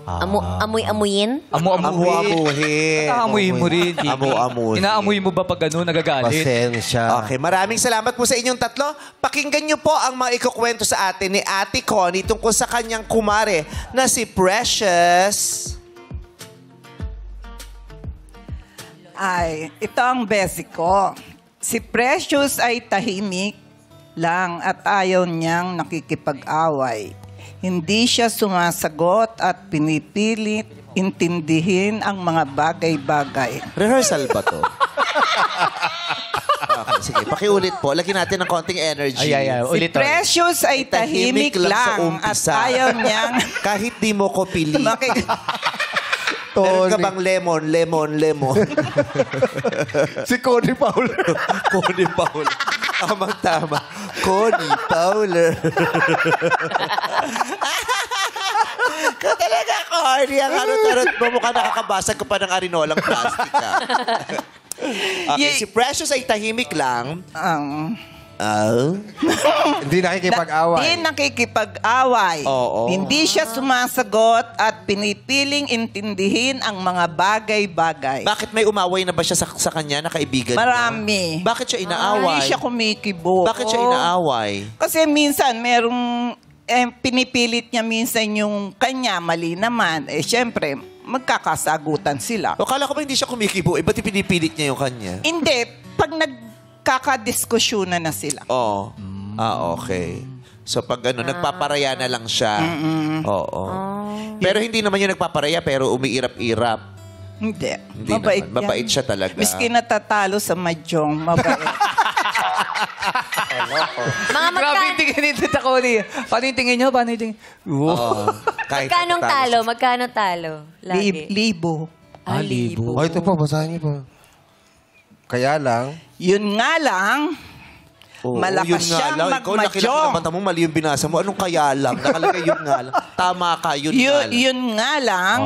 Speaker 5: Amoy-amoyin?
Speaker 1: Amu-amuhin.
Speaker 4: Inaamoy mo rin. Jimmy.
Speaker 1: Amu-amuhin.
Speaker 4: Inaamoy mo ba pag gano'n nagagalit?
Speaker 2: Pasensya.
Speaker 1: Okay, maraming salamat po sa inyong tatlo. Pakinggan niyo po ang mga ikukwento sa atin ni Ate Connie tungkol sa kanyang kumare na si Precious.
Speaker 7: Ay, ito ang basic ko. Si Precious ay tahimik lang at ayaw niyang nakikipag-away. Hindi siya sumasagot at pinipilit intindihin ang mga bagay-bagay.
Speaker 1: Rehearsal ba to? Okay, sige. Pakiulit po. Lagyan natin ng konting energy.
Speaker 7: Si
Speaker 4: Ulit.
Speaker 7: Precious ay tahimik
Speaker 1: sa
Speaker 7: lang at
Speaker 1: umpisa.
Speaker 7: ayaw niyang
Speaker 1: Kahit di mo ko pili.
Speaker 7: maki-
Speaker 1: Meron ka bang lemon?
Speaker 2: Si Connie Fowler.
Speaker 1: Connie Fowler. Tamang-tama. Connie Fowler. Ka talaga, Connie. Ang harot-harot mo mukha nakakabasag ko pa ng arinolang plastic ka. Okay, si Precious ay tahimik lang.
Speaker 2: Hindi nakikipag-away.
Speaker 7: Hindi nakikipag-away.
Speaker 1: Oo.
Speaker 7: Hindi siya sumasagot at pinipiling intindihin ang mga bagay-bagay.
Speaker 1: Bakit may umaway na ba siya sa kanya na kaibigan niya?
Speaker 7: Marami.
Speaker 1: Bakit siya inaaway?
Speaker 7: Hindi siya kumikibo.
Speaker 1: Bakit siya inaaway?
Speaker 7: Kasi minsan merong pinipilit niya minsan yung kanya, mali naman. Eh, syempre, magkakasagutan sila.
Speaker 1: O kala ko ba hindi siya kumikibo? Ba't pinipilit niya yung kanya?
Speaker 7: Hindi. Pag nagkakadiskusyonan na sila.
Speaker 1: Oo. Okay. So pag nagpaparaya na lang siya. Oo. Pero hindi naman yung nagpaparaya pero umiirap-irap.
Speaker 7: Hindi.
Speaker 1: Hindi
Speaker 7: Mabait
Speaker 1: naman. Mabait
Speaker 7: yan.
Speaker 1: siya talaga.
Speaker 7: Miski natatalo sa madyong, mabait.
Speaker 4: Grabe yung tingin ni Tita Connie. Paano yung tingin nyo? Paano yung tingin?
Speaker 1: Kahit
Speaker 5: Magkano
Speaker 1: natatalo
Speaker 5: talo?
Speaker 1: siya.
Speaker 5: Magkano talo? Lagi.
Speaker 7: Libo.
Speaker 4: Libo.
Speaker 2: Ito pa, basahin niyo pa. Kaya lang,
Speaker 7: Yun nga lang,
Speaker 1: Oo,
Speaker 7: malakas
Speaker 1: yun nga
Speaker 7: siyang
Speaker 1: lang. Ikaw laki-laki
Speaker 7: magmadyong.
Speaker 1: ng mata mo, mali yung binasa mo. Anong kaya lang? Nakalagay yun nga lang. Tama ka, yun nga lang.
Speaker 7: Yun nga lang,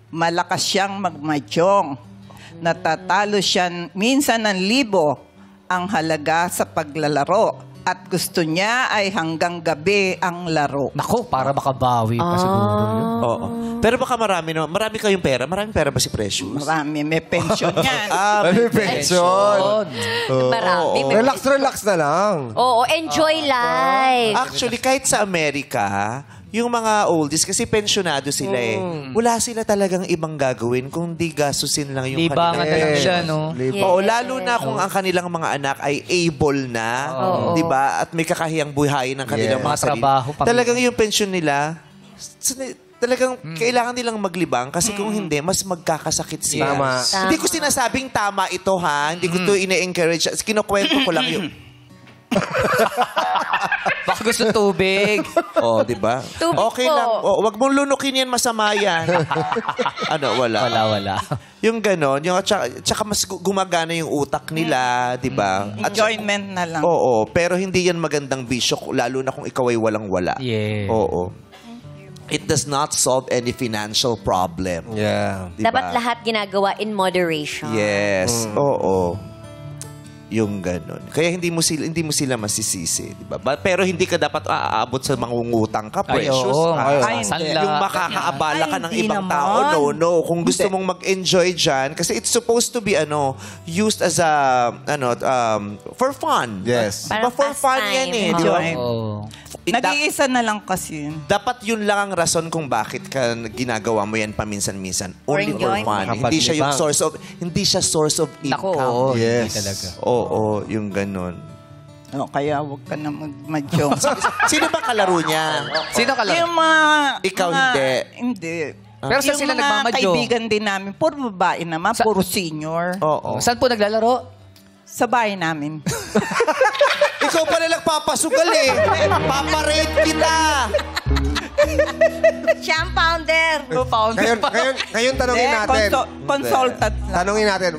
Speaker 7: malakas siyang magmadyong. Natatalo siya minsan ng libo ang halaga sa paglalaro. At gusto niya ay hanggang gabi ang laro.
Speaker 4: Naku, para makabawi pa siguro yun.
Speaker 1: Oo. Pero baka marami kayong pera. Maraming pera ba si Precious?
Speaker 7: Marami, may pension yan.
Speaker 2: May pension.
Speaker 5: Marami.
Speaker 2: Relax na lang.
Speaker 5: Oo, enjoy life.
Speaker 1: Actually, kahit sa Amerika, yung mga oldies, kasi pensyonado sila wala sila talagang ibang gagawin kung di gastusin lang yung
Speaker 4: Libangan na lang siya, no?
Speaker 1: Oo, lalo na kung ang kanilang mga anak ay able na, di ba? At may kakahiyang buhayin ng kanilang mga
Speaker 4: Mga trabaho,
Speaker 1: sarili. Talagang yung pension nila, talagang kailangan nilang maglibang kasi kung hindi, mas magkakasakit sila.
Speaker 2: Tama.
Speaker 1: Hindi ko sinasabing tama ito, ha? Hindi ko ito ine-encourage. Kinukwento ko lang yung...
Speaker 4: Baka gusto tubig.
Speaker 1: Oh, di ba?
Speaker 5: Tubig
Speaker 1: Okay
Speaker 5: po.
Speaker 1: lang. Oh, wag mong lunukin yan, masama yan. Wala.
Speaker 4: Wala.
Speaker 1: Yung ganon, yung tsaka mas gumagana yung utak nila, di ba?
Speaker 7: Enjoyment na lang.
Speaker 1: Oo, pero hindi yan magandang bisyo, lalo na kung ikaw ay walang-wala.
Speaker 4: Yeah.
Speaker 1: Oo. It does not solve any financial problem.
Speaker 2: Yeah.
Speaker 1: Di ba?
Speaker 5: Dapat lahat ginagawa in moderation.
Speaker 1: Yes, oo. Yung ganon. Kaya hindi mo sila masisisi, di ba? Pero hindi ka dapat aabot sa mangungutang ka, Precious.
Speaker 7: Ay,
Speaker 4: Sanla.
Speaker 1: Yung makakaabala ka ng
Speaker 6: Ay, hindi
Speaker 1: ibang
Speaker 6: naman.
Speaker 1: tao, no. Kung gusto mong mag-enjoy dyan, kasi it's supposed to be, used as a, for fun.
Speaker 2: Yes.
Speaker 1: Diba,
Speaker 5: Parang
Speaker 1: for fun yan
Speaker 5: pastime.
Speaker 1: eh. Di ba?
Speaker 4: Oh.
Speaker 7: Nag-iisa na lang kasi yun.
Speaker 1: Dapat yun lang ang rason kung bakit ka ginagawa mo yan paminsan-minsan. Only for fun. Hindi siya yung hindi siya source of
Speaker 4: Naku,
Speaker 1: income.
Speaker 4: oo.
Speaker 2: Yes.
Speaker 4: Hindi talaga.
Speaker 1: Oo, yung ganon.
Speaker 7: Kaya huwag ka na mag-madyong.
Speaker 1: Sino ba kalaro niya?
Speaker 4: Sino ka lang?
Speaker 7: Yung mga...
Speaker 1: Ikaw
Speaker 7: mga-
Speaker 1: hindi.
Speaker 7: Hindi.
Speaker 4: Pero saan sila
Speaker 7: Yung mga
Speaker 4: nagmamadyo?
Speaker 7: kaibigan din namin, puro babae naman, puro senior.
Speaker 1: Oo.
Speaker 4: Saan po naglalaro?
Speaker 7: Sa bahay namin.
Speaker 1: Ikaw pala nagpapasugal eh. Paparate kita.
Speaker 6: Siya ang founder.
Speaker 2: Ngayon tanongin natin.
Speaker 7: Consultant lang.
Speaker 2: Tanongin natin,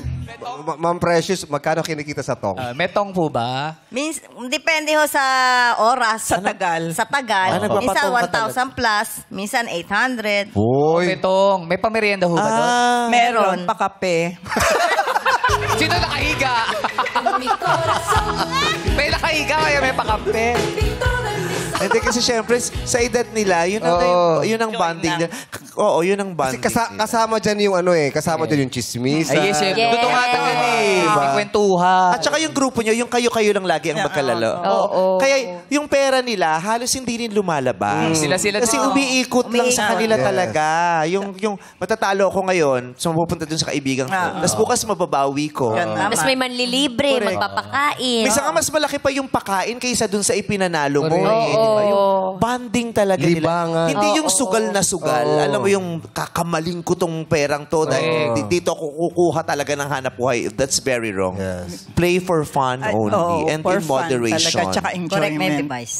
Speaker 2: Ma'am Precious, magkano kinikita sa tong?
Speaker 4: Metong po ba?
Speaker 6: Depende ho sa oras.
Speaker 7: Sa tagal.
Speaker 6: Sa tagal.
Speaker 1: nagpapatong ka
Speaker 6: Minsan 1,000 plus, minsan 800.
Speaker 2: Uy.
Speaker 4: Metong. May pamerienda ho ba doon?
Speaker 7: Meron, pakape.
Speaker 4: Sino nakahiga? May nakahiga kaya may pakampe.
Speaker 1: Hindi kasi syempre sa edad nila, yun ang bonding nila. Oo, yun ang
Speaker 2: Kasi
Speaker 1: bonding.
Speaker 2: kasama dyan yung kasama dyan yung chismis.
Speaker 4: Ay, yes,
Speaker 5: Yes.
Speaker 4: Totoo nga naman eh. May kwentuhan.
Speaker 1: At saka yung grupo nyo, yung kayo-kayo lang lagi ang magkalalo. Oo. Kaya yung pera nila, halos hindi rin lumalabas.
Speaker 4: Sila-sila
Speaker 1: Kasi
Speaker 4: din.
Speaker 1: umiikot lang sa kanila talaga. Yung matatalo ako ngayon, so mapupunta dun sa kaibigan ko. Tapos bukas mababawi ko.
Speaker 5: Mas may manlilibre, magpapakain.
Speaker 1: Minsan nga mas malaki pa yung pakain kaysa dun sa ipinanalo mo.
Speaker 4: Correct.
Speaker 1: Eh, di ba? Yung bonding talaga
Speaker 2: Libangan.
Speaker 1: nila. Hindi yung sugal na sugal. Alam mo yung kakamaling ko tong perang to dahil dito ako kukuha talaga ng hanap buhay. That's very wrong.
Speaker 2: Yes.
Speaker 1: Play for fun only and
Speaker 7: for
Speaker 1: in
Speaker 7: fun
Speaker 1: moderation.
Speaker 7: Talaga, tsaka
Speaker 6: Correct na
Speaker 7: enjoyment.
Speaker 6: yung device.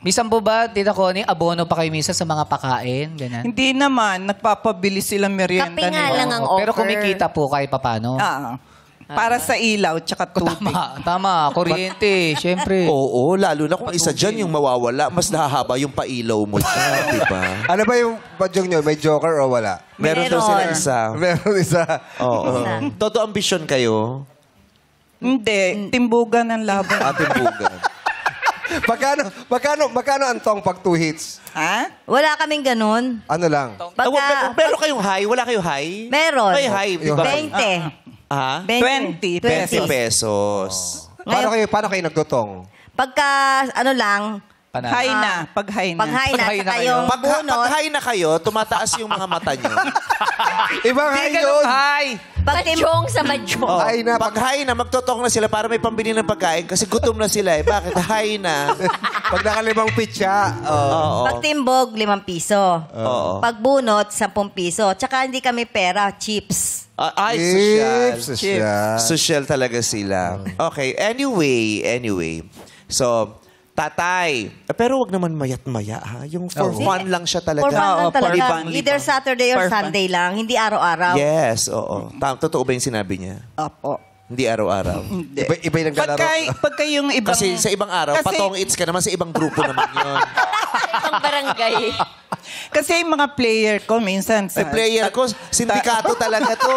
Speaker 4: Minsan po ba, Tita Connie, abono pa kayo minsan sa mga pakain? Ganyan.
Speaker 7: Hindi naman, nagpapabili sila merienda
Speaker 5: Kape nga
Speaker 7: nila.
Speaker 5: lang ang offer.
Speaker 4: Pero kumikita po kahit papano?
Speaker 7: Para sa ilaw, tsaka tubig.
Speaker 4: Tama. Kuryente, syempre.
Speaker 1: Oo, lalo na kung isa dyan yung mawawala, mas nahahaba yung pailaw mo dyan, di ba?
Speaker 2: Ano ba yung padyong nyo? May joker o wala?
Speaker 1: Meron daw sila isa.
Speaker 2: Meron isa.
Speaker 1: Oo. Todo ambisyon kayo.
Speaker 7: Hindi, timbugan ng laban.
Speaker 1: Ating bugan.
Speaker 2: Magkano ang tong pag 2 hits?
Speaker 7: Ha?
Speaker 6: Wala kaming ganun.
Speaker 2: Ano lang?
Speaker 1: Pero kayong high? Wala kayo high?
Speaker 6: Meron.
Speaker 1: May high, di ba?
Speaker 6: 20.
Speaker 1: Ha?
Speaker 7: 20
Speaker 1: 20
Speaker 7: pesos.
Speaker 1: pesos.
Speaker 2: Paano kayo nagdutong?
Speaker 6: Pagka, ano lang,
Speaker 4: Panalo.
Speaker 7: High na, pag high na.
Speaker 6: pag high na,
Speaker 4: Pag high na
Speaker 6: saka
Speaker 4: kayo.
Speaker 6: yung
Speaker 1: Pag
Speaker 6: bunot,
Speaker 1: high na kayo, tumataas yung mga mata nyo.
Speaker 2: Ibang
Speaker 4: Hindi
Speaker 2: high
Speaker 4: ganun
Speaker 2: yun.
Speaker 4: high.
Speaker 5: Madyong sa madyong.
Speaker 1: Oh,
Speaker 2: High na.
Speaker 1: Pag high na, magtotok na sila para may pambili ng pagkain kasi gutom na sila eh. Bakit? High na.
Speaker 2: Pag nakalimang pitcha.
Speaker 1: Oo.
Speaker 6: pag timbog, 5 piso.
Speaker 1: Oo.
Speaker 6: Pag bunot, 10 piso. Tsaka hindi kami pera, chips.
Speaker 1: Ay, social.
Speaker 2: Social.
Speaker 1: Social talaga sila. Okay, anyway. So, tatay. Pero wag naman mayat-maya, ha? Yung for fun lang siya talaga.
Speaker 6: For fun lang talaga.
Speaker 7: libang.
Speaker 6: Either Saturday or
Speaker 7: For fun.
Speaker 6: Sunday lang. Hindi araw-araw.
Speaker 1: Yes, oo. Totoo ba yung sinabi niya?
Speaker 7: Opo.
Speaker 1: Hindi araw-araw.
Speaker 7: Hindi.
Speaker 2: Iba yung naglalaro.
Speaker 7: Pagka yung ibang...
Speaker 1: Kasi sa ibang araw,
Speaker 7: Kasi-
Speaker 1: patong its ka naman sa ibang grupo naman yun.
Speaker 5: Pang barangay.
Speaker 7: Kasi yung mga player ko minsan...
Speaker 1: Ay, player ko, sindikato talaga to.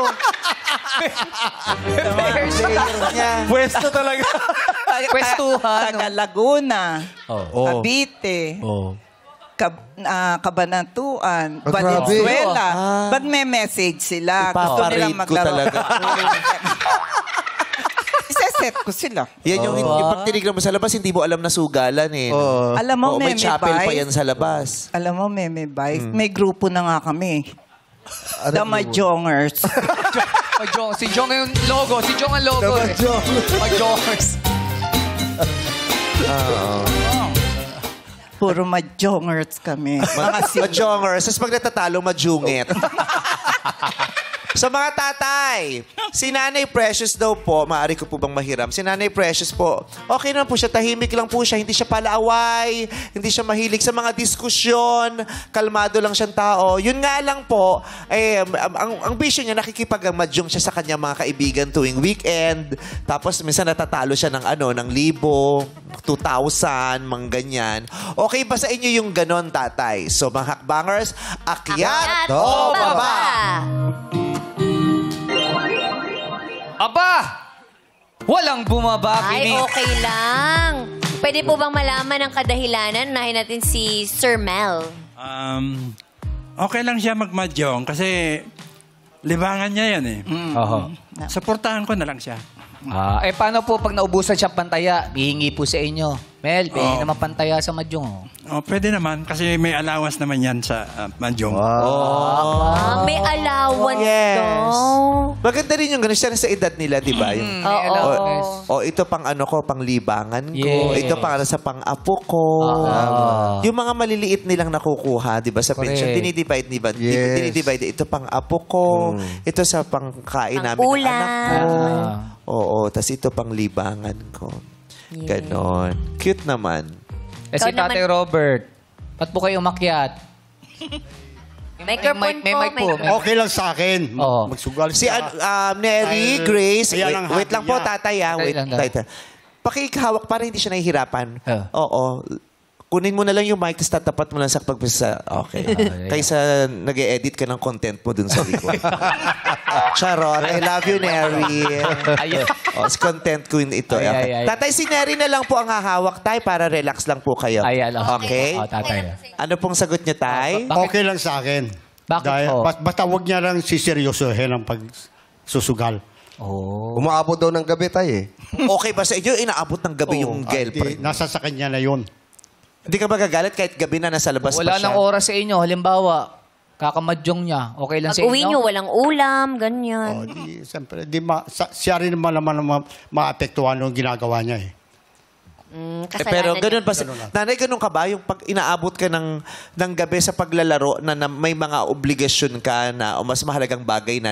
Speaker 1: Pwesto talaga.
Speaker 4: Pwestuhan.
Speaker 7: Taga Laguna,
Speaker 2: Oh.
Speaker 7: Cavite,
Speaker 2: Oh.
Speaker 7: Kabanatuan,
Speaker 2: Ah, grabe.
Speaker 7: Valenzuela. Ba't may message sila? Gusto nila
Speaker 1: Ipaparate ko
Speaker 7: maglaro.
Speaker 1: talaga.
Speaker 7: Iseset ko sila.
Speaker 1: Yan yung pag tinignan mo sa labas, hindi mo alam na sugalan eh.
Speaker 7: Alam mo,
Speaker 1: May
Speaker 7: Meme
Speaker 1: chapel pa
Speaker 7: Vice.
Speaker 1: yan sa labas.
Speaker 7: Alam mo, Meme Vice, may grupo na nga kami. The Mahjongers.
Speaker 4: Mahjong. Si Jong yung logo. Si Jong ang logo. Mahjongers.
Speaker 7: Puro Mahjongers kami.
Speaker 1: Majongers. Tapos pag natatalo, majungit. Sa mga tatay, si Nanay Precious daw po, maaari ko po bang mahiram? Si Nanay Precious po, okay naman po siya, tahimik lang po siya, hindi siya palaaway, hindi siya mahilig sa mga diskusyon, kalmado lang siyang tao. Yun nga lang po, ang bisyo niya, nakikipag-madyong siya sa kanyang mga kaibigan tuwing weekend, tapos minsan natatalo siya ng 1,000, 2,000, mga ganyan. Okay ba sa inyo yung ganon, tatay? So, mga hakbangers, akyat o baba?
Speaker 4: Aba! Walang bumaba,
Speaker 5: Ay,
Speaker 4: Kini.
Speaker 5: okay lang. Pwede po bang malaman ang kadahilanan? Unahin natin si Sir Mel.
Speaker 10: Okay lang siya magmadyong kasi libangan niya yan eh. Suportahan ko na lang siya.
Speaker 4: Paano po pag naubusan siya pantaya? Hihingi po sa inyo. Mel, hihingi naman pantaya sa Mahjong.
Speaker 10: Pwede naman kasi may allowance naman yan sa madyong.
Speaker 5: May allowance
Speaker 1: Yes.
Speaker 5: daw.
Speaker 1: Maganda rin yung gano'n siya sa edad nila, di ba? Yung,
Speaker 5: Oo.
Speaker 1: ito pang ano ko, pang libangan ko.
Speaker 4: Yes.
Speaker 1: Ito pang sa pang-apo ko. Yung mga maliliit nilang nakukuha, di ba, sa pension.
Speaker 4: Correct.
Speaker 1: Dinidivide, di ba?
Speaker 2: Yes.
Speaker 1: Dinidivide. Ito pang-apo ko. Ito sa pangkain namin ng
Speaker 5: Pang-ulam.
Speaker 1: anak ko. Oo. Tapos ito pang libangan ko. Ganon. Cute naman.
Speaker 4: Si
Speaker 5: Ikaw
Speaker 4: Tatay
Speaker 5: naman.
Speaker 4: Robert, ba't po kayo umakyat?
Speaker 5: Microphone
Speaker 4: may
Speaker 5: po.
Speaker 4: mic po.
Speaker 9: Okay lang sa akin.
Speaker 4: Oo.
Speaker 9: Magsugal
Speaker 1: Si
Speaker 9: siya.
Speaker 1: Neri,
Speaker 9: Dahil
Speaker 1: Grace.
Speaker 9: ayan ang
Speaker 1: Wait
Speaker 9: hobby
Speaker 1: lang po,
Speaker 9: niya.
Speaker 1: tatay.
Speaker 4: Tatay lang, tatay.
Speaker 1: Pakihawak para hindi siya nahihirapan. Oo. Kunin mo na lang yung mic, tapos tatapat mo lang sa pagpisa. Okay. Kaysa nag-e-edit ka ng content mo dun sa likod. Charot. I love you, Neri. Content queen ito.
Speaker 4: Ay,
Speaker 1: Okay.
Speaker 4: ay, ay.
Speaker 1: Tatay, si Neri na lang po ang hahawak, tay, para relax lang po kayo. Okay?
Speaker 4: Tatay.
Speaker 1: Ano pong sagot niya, tay?
Speaker 9: Okay lang sa akin.
Speaker 4: Bakit
Speaker 9: Dahil,
Speaker 4: po?
Speaker 9: basta huwag niya lang siseryosohin ang pagsusugal.
Speaker 2: Umaabot daw ng gabi tayo eh.
Speaker 1: Okay ba sa inyo? Inaabot ng gabi yung girlfriend.
Speaker 9: Nasa sa kanya na yun.
Speaker 1: Hindi ka ba gagalit kahit gabi na nasa labas
Speaker 4: Wala
Speaker 1: pa siya?
Speaker 4: nang oras sa inyo. Halimbawa, kakamadyong niya. Okay lang sa inyo?
Speaker 5: Pag-uwi nyo, walang ulam, ganyan.
Speaker 9: Siyempre, siya rin naman maapektuhan ng ginagawa niya eh.
Speaker 1: Pero
Speaker 5: Kasalanan
Speaker 1: ganun
Speaker 5: niya.
Speaker 1: ba? Nanay, ganun ka ba? Yung pag inaabot ka ng gabi sa paglalaro na may mga obligasyon ka na o mas mahalagang bagay na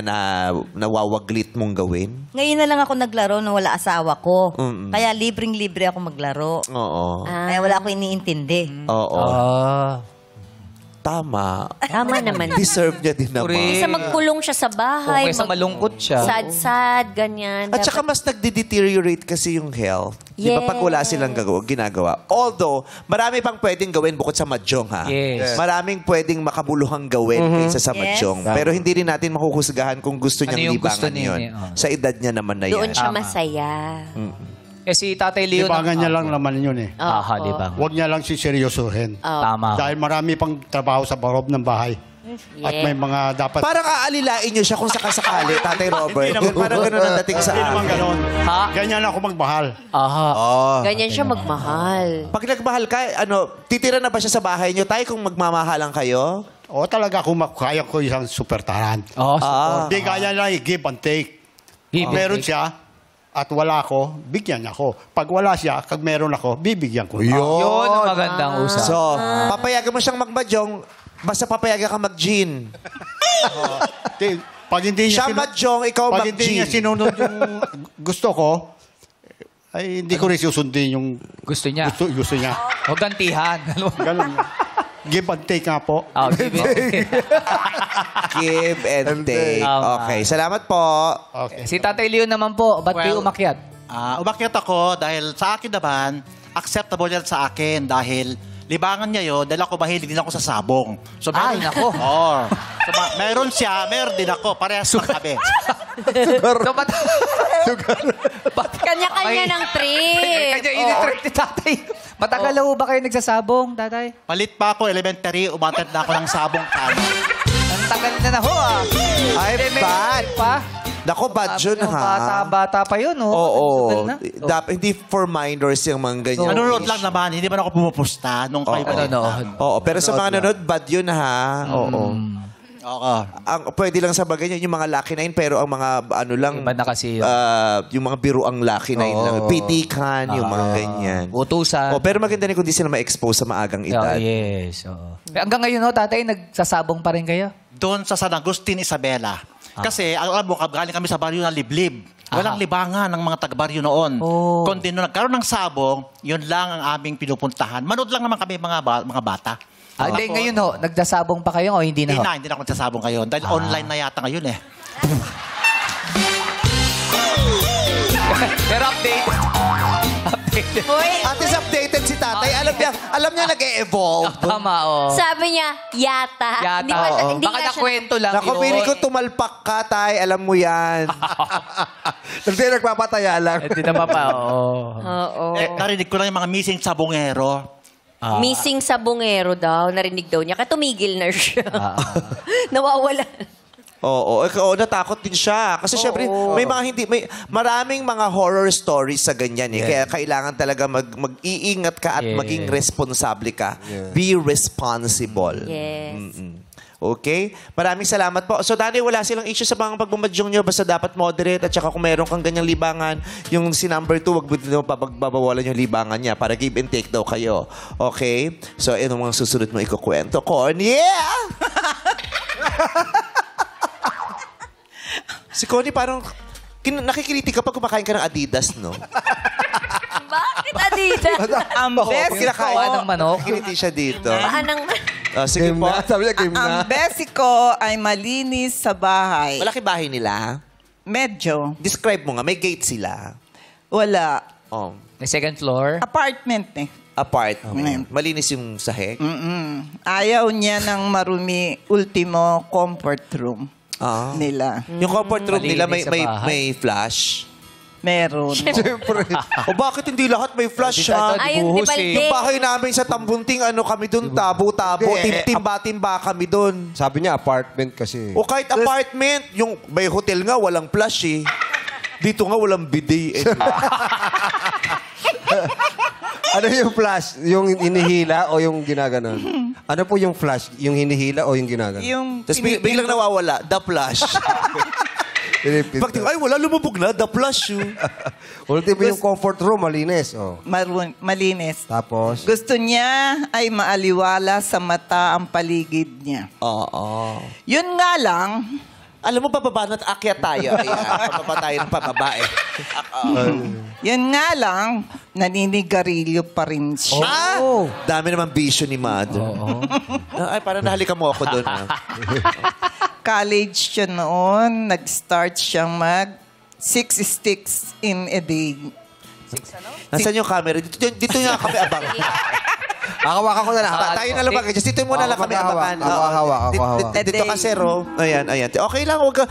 Speaker 1: nawawaglit mong gawin?
Speaker 6: Ngayon na lang ako naglaro nung wala asawa ko.
Speaker 1: Mm-mm.
Speaker 6: Kaya libreng-libre ako maglaro.
Speaker 1: Oo.
Speaker 6: Kaya wala ako iniintindi.
Speaker 1: Oo. Tama.
Speaker 5: Tama naman.
Speaker 1: Deserve niya din naman.
Speaker 5: Isa magkulong siya sa bahay.
Speaker 4: Kung kaysa malungkot siya.
Speaker 5: Sad-sad, ganyan.
Speaker 1: At saka mas nagde-deteriorate kasi yung health. Di ba pag wala silang ginagawa? Although, marami pang pwedeng gawin bukod sa mahjong, ha?
Speaker 4: Yes.
Speaker 1: Maraming pwedeng makabuluhang gawin kaysa sa
Speaker 6: Yes.
Speaker 1: mahjong. Pero hindi rin natin makuhusgahan kung gusto
Speaker 4: Ano
Speaker 1: niyang
Speaker 4: yung gusto
Speaker 1: libangan
Speaker 4: niya,
Speaker 1: yun.
Speaker 4: oh.
Speaker 1: Sa edad niya naman na
Speaker 5: Doon
Speaker 1: yan.
Speaker 5: siya
Speaker 4: Tama.
Speaker 5: masaya.
Speaker 4: Si Tatay Leo.
Speaker 9: Libangan niya lang naman yun eh.
Speaker 4: Aha, di ba?
Speaker 9: Huwag niya lang siseryosohin.
Speaker 4: Tama.
Speaker 9: Dahil marami pang trabaho sa loob ng bahay. At may mga dapat...
Speaker 1: Parang aalilain niyo siya kung sakasakali, Tatay Robert.
Speaker 9: Hindi naman.
Speaker 1: Yun, parang ganun ang dating sa
Speaker 9: Hindi naman
Speaker 1: akin.
Speaker 9: ganon.
Speaker 4: Ha?
Speaker 9: Ganyan ako magmahal.
Speaker 4: Aha.
Speaker 5: Ganyan siya magmahal.
Speaker 1: Pag nagmahal ka, titira na ba siya sa bahay niyo, Tay, kung magmamahalan kayo?
Speaker 9: O talaga kung kaya ko isang super taran. Di kaya lang give and take.
Speaker 4: Give and
Speaker 9: Meron
Speaker 4: take.
Speaker 9: siya at wala ako, bigyan niya ako. Pag wala siya, kag meron ako, bibigyan ko.
Speaker 4: Yun ang magandang usap.
Speaker 1: So, papayagan mo siyang magmahjong, basta papayagan ka mag-gin.
Speaker 9: Pag hindi niya
Speaker 1: Siya mahjong, ikaw
Speaker 9: pag hindi niya
Speaker 1: mag-gin.
Speaker 9: sinunod yung gusto ko, ay hindi ko rin susundin yung
Speaker 4: Gusto niya.
Speaker 9: gusto niya.
Speaker 4: O gantihan.
Speaker 9: Ganun. Give and take nga po.
Speaker 4: Give it.
Speaker 1: Give and take.
Speaker 4: Tama.
Speaker 1: Okay, salamat po.
Speaker 9: Okay.
Speaker 4: Si Tatay Leo naman po, ba't kayo
Speaker 8: Well,
Speaker 4: umakyat?
Speaker 8: Umakyat ako dahil sa akin naman, acceptable yan sa akin dahil libangan niya yun dahil ako mahilig din ako sa sabong. So,
Speaker 4: Ay, nako.
Speaker 8: So, meron siya, meron din ako. Parehas kami.
Speaker 4: So,
Speaker 5: Kanya-kanya ng trip.
Speaker 4: Kanya ini-trip ni tatay. Matagal na ho ba kayo nagsasabong, tatay?
Speaker 8: Palit pa ako, elementary, umatid na ako ng sabong kano.
Speaker 4: Ang tagal na ho, ah.
Speaker 1: Ay, bad.
Speaker 4: Pa?
Speaker 1: Nako, bad yun, ha?
Speaker 4: Bata pa yun, oh.
Speaker 1: Oo.
Speaker 4: Tagal na.
Speaker 1: Hindi for minders yung mga ganyan.
Speaker 8: Nanonood lang naman, hindi man ako pumupusta nung kayo
Speaker 4: Nanonood.
Speaker 1: Oo, pero sa mga nanonood, bad yun, ha? Oo.
Speaker 8: Oo.
Speaker 1: Ang pwede lang sa bagay niya yung mga Lucky 9 pero ang mga ano lang
Speaker 4: Iba na kasi yun.
Speaker 1: yung mga biro ang Lucky 9 lang. Pitikan, yung mga ganyan.
Speaker 4: Utusan.
Speaker 1: Pero maganda rin kung di sila ma-expose sa maagang edad.
Speaker 4: Yes, oo. Hanggang ngayon, ho, tatay, nagsasabong pa rin kayo?
Speaker 8: Doon sa San Agustin, Isabela. Kasi, alam mo, galing kami sa baryo ng Liblib. Walang libangan ng mga taga-baryo noon. Kundi nung nagkaroon ng sabong, yun lang ang aming pinupuntahan. Manood lang naman kami mga bata.
Speaker 4: Hindi, ngayon ho, nagdasabong pa kayo o hindi na ho?
Speaker 8: Hindi na ako nagsasabong ngayon. Dahil online na yata ngayon eh.
Speaker 4: Pero update.
Speaker 1: At least updated si tatay. Alam niya nag-e-evolve.
Speaker 4: Tama, oh.
Speaker 5: Sabi niya, yata. Hindi pa,
Speaker 4: oo.
Speaker 5: hindi
Speaker 4: Baka
Speaker 5: nga siya-
Speaker 4: nakwento lang
Speaker 1: Nako,
Speaker 4: yun.
Speaker 1: pili ko tumalpak ka, tay. Alam mo yan.
Speaker 2: Hindi, nagpapataya lang.
Speaker 4: Hindi naman pa, oo.
Speaker 5: Oo.
Speaker 8: Narinig ko lang yung mga missing sabongero.
Speaker 5: Missing sa bungero daw. Narinig daw niya. Kaya tumigil na siya. Nawawala.
Speaker 1: Oo, natakot din siya. Kasi syempre, maraming mga horror stories sa ganyan eh. Kaya kailangan talaga mag-iingat ka at maging responsable ka. Be responsible.
Speaker 5: Yes.
Speaker 1: Okay? Maraming salamat po. So, Danny, wala silang issue sa mga pagbumadyong nyo. Basta dapat moderate. At saka kung meron kang ganyang libangan, yung si number 2, wag mo din pabawalan yung libangan niya para give and take daw kayo. Okay? So, ano mga susunod mo ikukwento? Corn, yeah! Si Connie parang nakikiliti ka pag kumakain ka ng Adidas, no?
Speaker 5: Bakit Adidas?
Speaker 7: Ang best
Speaker 4: Kinakain ng manok.
Speaker 1: Nakikiliti siya dito.
Speaker 5: Paanang...
Speaker 1: Sige
Speaker 2: Game
Speaker 1: po.
Speaker 2: na. Sabi niya, game na.
Speaker 7: Ang best ko ay malinis sa bahay.
Speaker 1: Malaki bahay nila.
Speaker 7: Medyo.
Speaker 1: Describe mo nga. May gate sila.
Speaker 7: Wala.
Speaker 1: Oh.
Speaker 4: May second floor.
Speaker 7: Apartment eh.
Speaker 1: Apartment. Malinis yung sahig.
Speaker 7: Ayaw niya ng marumi ultimo comfort room nila.
Speaker 1: Yung comfort room nila
Speaker 4: Malinis sa bahay.
Speaker 1: may flash.
Speaker 7: Meron.
Speaker 2: Siyempre.
Speaker 1: O bakit hindi lahat may flash, ha?
Speaker 5: Ayun, di ba?
Speaker 1: Yung bahay namin sa Tambunting, kami dun, tabo-tabo. Timba-timba kami dun.
Speaker 2: Sabi niya, apartment kasi.
Speaker 1: O kahit apartment, yung may hotel nga, walang flash eh. Dito nga, walang bidet.
Speaker 2: Ano yung flash? Yung hinihila o yung ginaganon? Ano po yung flash? Yung hinihila o yung ginaganon?
Speaker 7: Yung
Speaker 1: Tapos biglang nawawala, the flash. Pag ay, wala, lumubog na, the flash yun.
Speaker 2: Ultimo yung comfort room, malinis. Oh.
Speaker 7: malinis.
Speaker 2: Tapos?
Speaker 7: Gusto niya ay maaliwala sa mata ang paligid niya.
Speaker 1: Oo.
Speaker 7: Yun nga lang,
Speaker 1: Alam mo, bababa na't akyat tayo. Ayan, bababa tayo ng pababa eh.
Speaker 7: yun nga lang, naninigarilyo pa rin siya.
Speaker 1: Dami naman bisyo ni Mado. Ay, parang nahalikan mo ako doon.
Speaker 7: College siya noon, nag-start siyang 6 sticks in a day.
Speaker 1: Nasaan yung camera? Dito nga kami abang.
Speaker 2: Hawakan ko na lang.
Speaker 1: Tayo na lumag. Just dito muna lang kami abangan.
Speaker 2: Hawak.
Speaker 1: Dito ka, sir. Ayan. Okay lang. Huwag ka.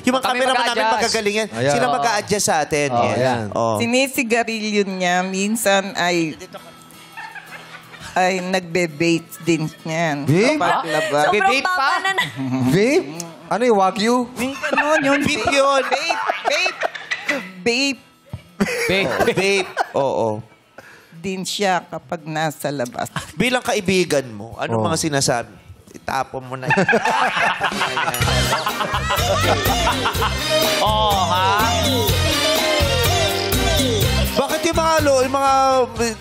Speaker 1: Yung mga
Speaker 4: Kami
Speaker 1: camera namin
Speaker 4: mag-a-adjust.
Speaker 1: magagaling yan.
Speaker 2: Ayan.
Speaker 1: Sila mag-a-adjust sa atin.
Speaker 2: Ayan.
Speaker 7: Sinisigarilyo niya, minsan ay nagbe-bait din niyan.
Speaker 2: Vape?
Speaker 7: Kapag labas.
Speaker 5: Sobrang
Speaker 4: Vape pa?
Speaker 5: baba na.
Speaker 2: Vape? Ano yung Wagyu?
Speaker 7: Yung ganun, yun.
Speaker 1: Vape yun.
Speaker 7: Vape
Speaker 1: Vape. Oo.
Speaker 7: din siya kapag nasa labas.
Speaker 1: Bilang kaibigan mo, ano mga sinasabi? Itapon mo na yun. Bakit yung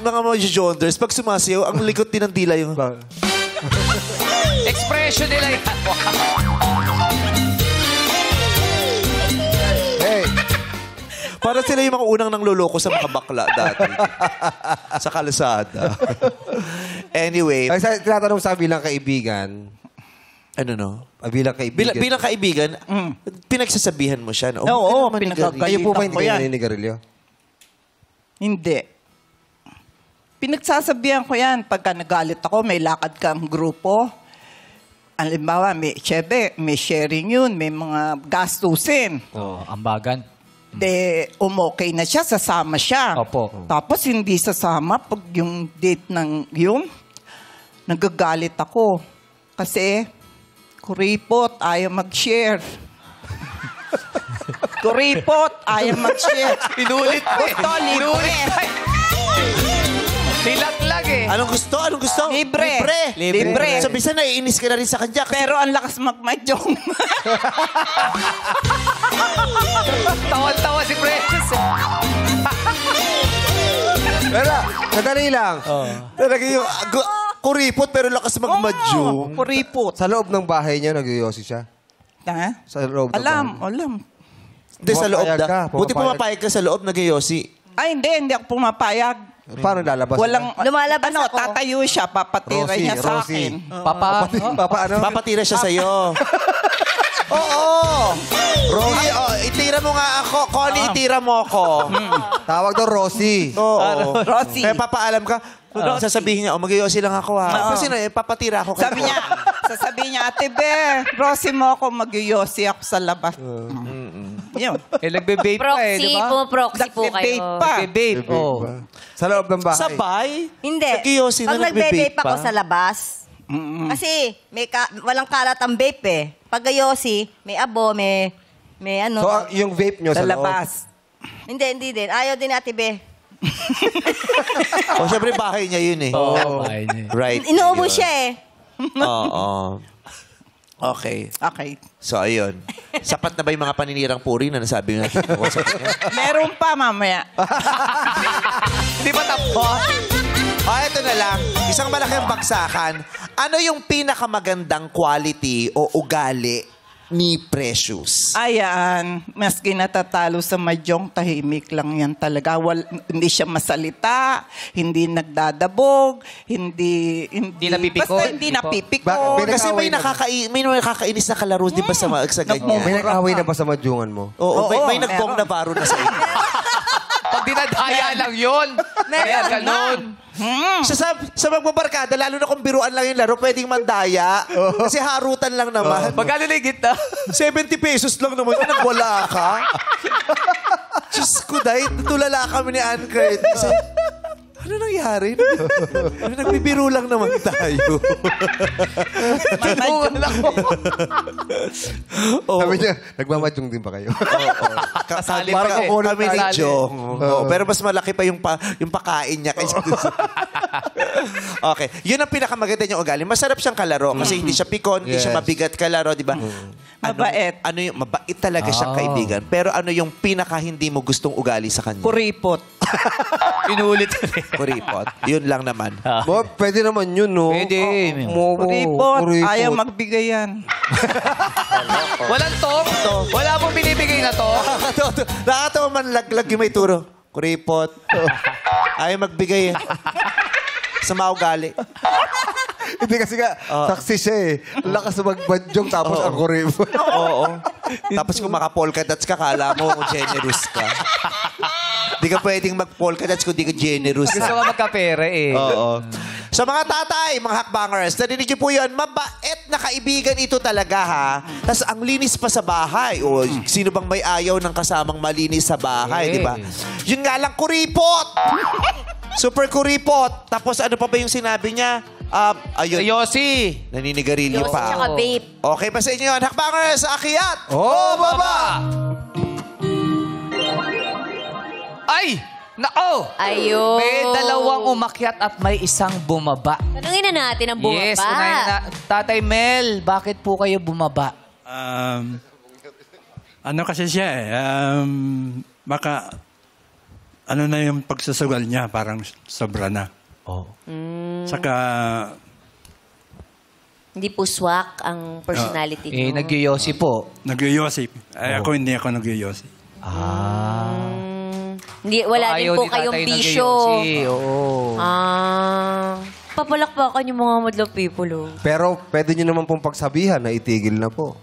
Speaker 1: mga jonders, pag sumasayaw, ang likot din ng dila yung...
Speaker 4: Expression nila yan.
Speaker 2: Hey!
Speaker 1: Para sila yung mga unang nangloloko sa mga bakla dati. Sa kalsada. Anyway.
Speaker 2: Ay, tinatanong sa bilang kaibigan.
Speaker 1: Ano no?
Speaker 2: Bilang kaibigan.
Speaker 1: Bilang kaibigan, pinagsasabihan mo siya. No?
Speaker 7: Oo,
Speaker 2: Kayo po ba hindi
Speaker 7: ko
Speaker 2: kayo
Speaker 7: yan.
Speaker 2: naninigarilyo?
Speaker 7: Hindi. Pinagsasabihan ko yan. Pagka nagalit ako, may lakad kang grupo. Halimbawa, syempre, may sharing yun, may mga gastusin.
Speaker 4: Ambagan.
Speaker 7: Okay na siya, sasama siya.
Speaker 4: Opo.
Speaker 7: Tapos hindi sasama pag yung date ng yun, nagagalit ako. Kasi, kuripot, ayaw mag-share. Kuripot, ayaw mag-share.
Speaker 4: Inulit pa eh.
Speaker 7: Gusto, libre.
Speaker 4: Nilaglag eh.
Speaker 1: Anong gusto? Anong gusto?
Speaker 7: Libre. Libre.
Speaker 1: So, bisa naiinis ka na rin sa kanya. Kasi
Speaker 7: Pero ang lakas magmadyong.
Speaker 4: Tawan-tawa si Precious.
Speaker 2: Pero, sadali lang.
Speaker 1: talaga yung kuripot pero lakas magmadyo.
Speaker 7: Kuripot.
Speaker 2: Sa loob ng bahay niya, nagyoyosi siya.
Speaker 7: Ha?
Speaker 2: Sa loob ng bahay.
Speaker 7: Alam.
Speaker 1: Hindi, sa loob
Speaker 2: Pumapayag ka,
Speaker 1: na. Buti pumapayag ka sa loob, nag-yosi.
Speaker 7: Ay, hindi ako pumapayag.
Speaker 2: Paano lalabas?
Speaker 7: Walang,
Speaker 6: Lumalabas ako.
Speaker 7: tatayo siya, papatira
Speaker 2: Rosie,
Speaker 7: niya sa
Speaker 2: Rosie.
Speaker 7: akin.
Speaker 2: Papa, ano?
Speaker 1: Papatira siya sa'yo. Oo! Rosie, itira mo nga ako. Connie, itira mo ako.
Speaker 2: Tawag daw Rosie.
Speaker 1: Oo.
Speaker 7: Rosie.
Speaker 1: Kaya papaalam ka, sasabihin niya, mag-yosi lang ako ha. Kasi papatira ako.
Speaker 7: Sasabihin niya, Ate Be, Rosie mo ako, mag-yosi ako sa labas. Yun.
Speaker 4: Nagbe-vape pa eh, di
Speaker 5: Proxy,
Speaker 4: ba?
Speaker 5: pumaproxy po
Speaker 7: Nagbe-vape
Speaker 5: kayo.
Speaker 7: pa.
Speaker 4: Nagbe-vape. Oh.
Speaker 2: Sa loob ng bahay.
Speaker 1: Sabay?
Speaker 6: Hindi.
Speaker 1: Nag-yosi na,
Speaker 6: Pag
Speaker 1: nagbe-vape
Speaker 6: nagbe-vape ako
Speaker 1: pa.
Speaker 6: sa labas, kasi walang kalat ang vape eh. Pag yosi, may abo, may ano.
Speaker 2: So, yung vape nyo
Speaker 7: Sa
Speaker 2: sa loob.
Speaker 7: labas.
Speaker 6: Hindi din. Ayaw din Ate Be.
Speaker 1: O, syempre bahay niya yun eh. Right.
Speaker 6: Inuubo siya eh.
Speaker 1: Oo. Okay.
Speaker 7: Okay.
Speaker 1: So, ayun. Sapat na ba yung mga paninirang puri na nasabi natin?
Speaker 7: Meron pa mamaya.
Speaker 4: Hindi ba tapos?
Speaker 1: Ito na lang. Isang malaking baksakan. Ano yung pinakamagandang quality o ugali ni Precious?
Speaker 7: Ayan, maski natatalo sa madyong, tahimik lang yan talaga. Hindi siya masalita, hindi nagdadabog, hindi
Speaker 4: napipikon.
Speaker 7: Basta hindi napipikon.
Speaker 1: Kasi may nakakainis na kalaro, di ba, sa ganyan?
Speaker 2: May nag-away na ba sa madyungan mo?
Speaker 1: Oo, may
Speaker 7: Oo,
Speaker 1: nagbong na baro na sa inyo.
Speaker 4: Pag dinadaya lang yun. Kaya ganun.
Speaker 1: Sa magbabarkada, lalo na kung biruan lang yung laro, pwedeng mandaya. Kasi harutan lang naman.
Speaker 4: Magkano na yung gitna?
Speaker 1: 70 pesos lang naman yun, nagwala ka. Diyos ko, dahil natulala kami ni Ann Curtis. Ano nangyari? Nagbibiro lang naman tayo.
Speaker 4: Tinungan ako.
Speaker 2: Sabi niya, nagmamadyong din ba kayo?
Speaker 4: Kasali
Speaker 1: Parang
Speaker 4: pa eh.
Speaker 1: kami ni
Speaker 4: Kasali.
Speaker 1: Jong. Pero mas malaki pa yung pakain niya kaysa dun sa... Okay. Yun ang pinakamaganda niyang ugali. Masarap siyang kalaro kasi hindi siya pikon, hindi siya mabigat kalaro, di ba?
Speaker 7: Mabait.
Speaker 1: Ano yung mabait talaga siyang kaibigan. Pero ano yung pinaka hindi mo gustong ugali sa kanya?
Speaker 7: Kuripot.
Speaker 4: Inuulit.
Speaker 1: Kuripot. Yun lang naman.
Speaker 2: Bo, pwede naman yun, no?
Speaker 4: Pwede.
Speaker 7: Kuripot. Ayaw magbigay yan.
Speaker 4: Walang tong? Wala mong binibigay na to?
Speaker 1: Nakakatawa man laglag yung may turo. Kuripot. Ayaw magbigay eh. Sa maugali.
Speaker 2: Hindi kasi nga, saksi siya eh. Lakas magbadyong tapos ang kuripot.
Speaker 1: Oo. Tapos kung maka-polka dots ka, kala mo generous ka. Di ka pwedeng mag-polka dots kung di ka generous.
Speaker 4: Gusto ka magkapera eh.
Speaker 1: Oo. So mga tatay, mga hakbangers, narinig niyo po yun, mabait na kaibigan ito talaga ha. Tapos ang linis pa sa bahay. O sino bang may ayaw ng kasamang malinis sa bahay, di ba? Yun nga lang, kuripot! Super kuripot. Tapos ano pa ba yung sinabi niya? Ayun.
Speaker 4: Yossi.
Speaker 1: Naninigarilyo
Speaker 5: Yosi
Speaker 1: pa.
Speaker 5: tsaka vape.
Speaker 1: Okay pa sa inyo yun. Hakbangers, akyat!
Speaker 2: Oh, baba!
Speaker 4: Ay! Nako!
Speaker 5: Ayun.
Speaker 4: May dalawang umakyat at may isang bumaba.
Speaker 5: Tanungin na natin ang bumaba.
Speaker 4: Yes, unahin na. Tatay Mel, bakit po kayo bumaba?
Speaker 10: Ano kasi siya eh. Baka ano na yung pagsasagal niya, parang sobra na. Saka
Speaker 5: Hindi po swak ang personality niyo.
Speaker 4: Nagyoyosi po.
Speaker 10: nagyoyosi. Ay, ako hindi ako nagyoyosi.
Speaker 5: Hindi, wala din
Speaker 4: Ayaw
Speaker 5: po
Speaker 4: ni
Speaker 5: kayong
Speaker 4: tatay
Speaker 5: bisyo.
Speaker 4: nagyoyosi. Oo.
Speaker 5: Papalakpakan yung mga madlang people, oh.
Speaker 2: Pero pwede nyo naman pong pagsabihan na itigil na po.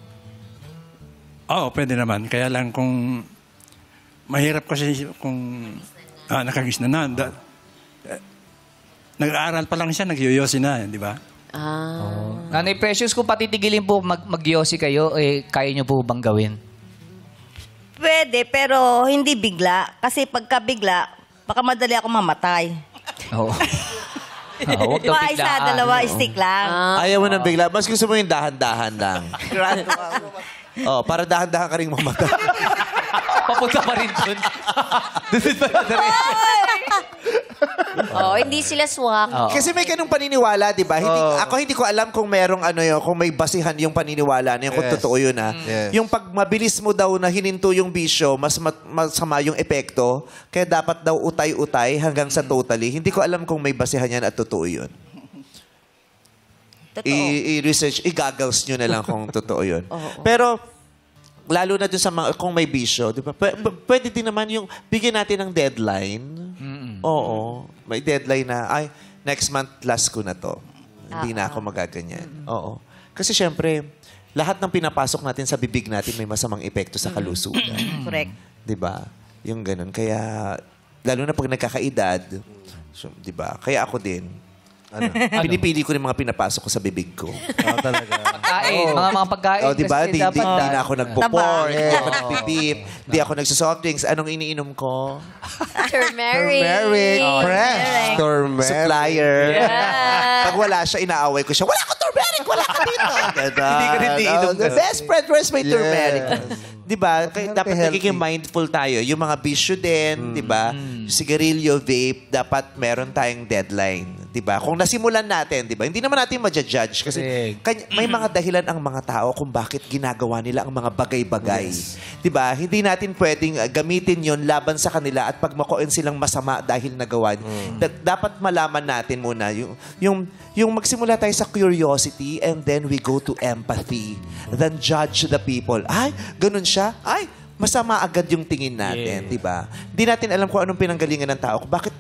Speaker 10: Oo, pwede naman. Kaya lang kung mahirap kasi kung nakagis na. Nag-aaral pa lang siya, nagyoyosi na, di ba?
Speaker 4: Nanay Precious, kung patitigilin po mag-yosi kayo, kaya nyo po bang gawin?
Speaker 6: Pwede, pero hindi bigla. Kasi pagka bigla, baka madali ako mamatay.
Speaker 4: Oo. Huwag daw
Speaker 6: Mga isa, dalawa, stick lang.
Speaker 1: Ayaw mo nang bigla. Mas gusto mo yung dahan-dahan lang. Oh, para dahan-dahan ka rin mamatay.
Speaker 4: Papunta pa rin dun.
Speaker 5: Hindi sila swak.
Speaker 1: Kasi may ganung paniniwala, di ba? Hindi ko alam kung merong kung may basihan yung paniniwala na yun, kung totoo yun
Speaker 2: Yes.
Speaker 1: Yung pag mabilis mo daw na hininto yung bisyo, mas masama yung epekto, kaya dapat daw utay-utay hanggang sa totally. Hindi ko alam kung may basihan yan at totoo yun.
Speaker 6: Totoo.
Speaker 1: I-research, i-goggles nyo na lang kung totoo yun. Pero, lalo na dun sa mga, kung may bisyo, di ba? Pwede din naman yung bigyan natin ng deadline. Oo. May deadline na, next month last ko na to. Hindi na ako magaganyan. Oo. Kasi syempre, lahat ng pinapasok natin sa bibig natin may masamang epekto sa kalusugan.
Speaker 6: Correct.
Speaker 1: Di ba? Yung ganun. Kaya, lalo na pag nagkakaedad, so, di ba? Kaya ako din, pinipili ko yung mga pinapasok ko sa bibig ko.
Speaker 2: Talaga.
Speaker 4: Pagkain, mga pagkain.
Speaker 1: Oh, di ba?
Speaker 4: kasi
Speaker 1: Di
Speaker 4: dapat-
Speaker 1: na ako nagpo-pour, hindi ako nagbibip, hindi ako nagsasoft drinks. Anong iniinom ko?
Speaker 5: Turmeric.
Speaker 2: Turmeric. Fresh. Turmeric.
Speaker 1: Supplier.
Speaker 5: Yeah.
Speaker 1: Pag wala siya, inaaway ko siya. Wala ko turmeric! Wala ka dito!
Speaker 4: Hindi ka rin iinom.
Speaker 1: The best friend, where's my turmeric? Di ba? Dapat
Speaker 2: healthy.
Speaker 1: nagiging mindful tayo. Yung mga bisyo din, di ba? Sigarilyo, vape, dapat meron tayong deadline. Di ba? Kung nasimulan natin, di ba? Hindi naman natin ma-judge kasi may mga dahilan ang mga tao kung bakit ginagawa nila ang mga bagay-bagay. Di ba? Hindi natin pwedeng gamitin yon laban sa kanila at pagmakuin silang masama dahil nagawa. Dapat malaman natin muna yung magsimula tayo sa curiosity and then we go to empathy. Then judge the people. Ay, ganun siya. Ay, masama agad yung tingin natin, di ba? Hindi natin alam kung anong pinanggalingan ng tao. Bakit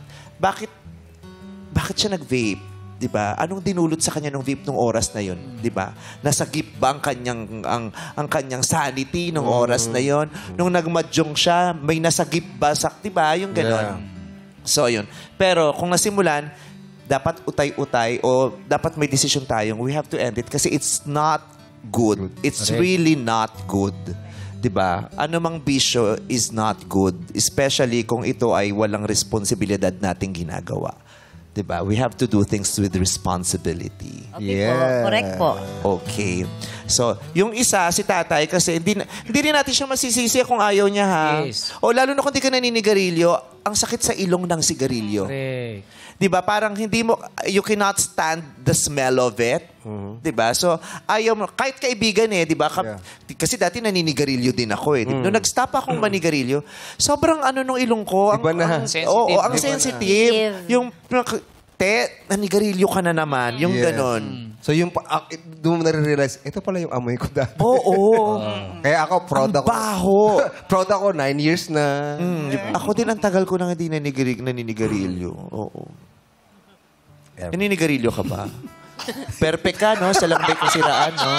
Speaker 1: siya nag-vape? 'Di ba? Anong dinulot sa kanya ng vape nung oras na 'yon, 'di ba? Nasagip ba ang kanyang sanity nung oras na 'yon? Nung nagmadyong siya, may nasagip ba sa, 'di ba? Yung gano'n. So 'yun. Pero kung nasimulan, dapat utay-utay o dapat may decision tayong we have to end it kasi it's not good. It's really not good. 'Di ba? Anumang bisyo is not good, especially kung ito ay walang responsibilidad nating ginagawa. 'Di ba? We have to do things with responsibility.
Speaker 6: Okay po. Correct po.
Speaker 1: Okay. So, yung isa, si tatay, kasi hindi rin natin siya masisisi kung ayaw niya, ha?
Speaker 4: Yes.
Speaker 1: O lalo na kung di ka naninigarilyo, ang sakit sa ilong ng sigarilyo.
Speaker 4: Correct.
Speaker 1: Di ba? Parang you cannot stand the smell of it. Di ba? So, ayaw mo, kahit kaibigan di ba? Kasi dati naninigarilyo din ako Nung nag-stop akong manigarilyo, sobrang nung ilong ko.
Speaker 2: Iba na.
Speaker 1: Ang sensitive. Yung, nanigarilyo ka na naman. Yung ganon.
Speaker 2: So yung doon mo nare-realize, ito pala yung amoy ko dati.
Speaker 1: Oo.
Speaker 2: Kaya ako, proud
Speaker 1: Ang
Speaker 2: ako.
Speaker 1: baho.
Speaker 2: Proud ako, 9 years na.
Speaker 1: Ako din ang tagal ko na hindi naninigarilyo. Oo. Naninigarilyo ka ba? Perfect ka, no? Sa lambay kasiraan, no?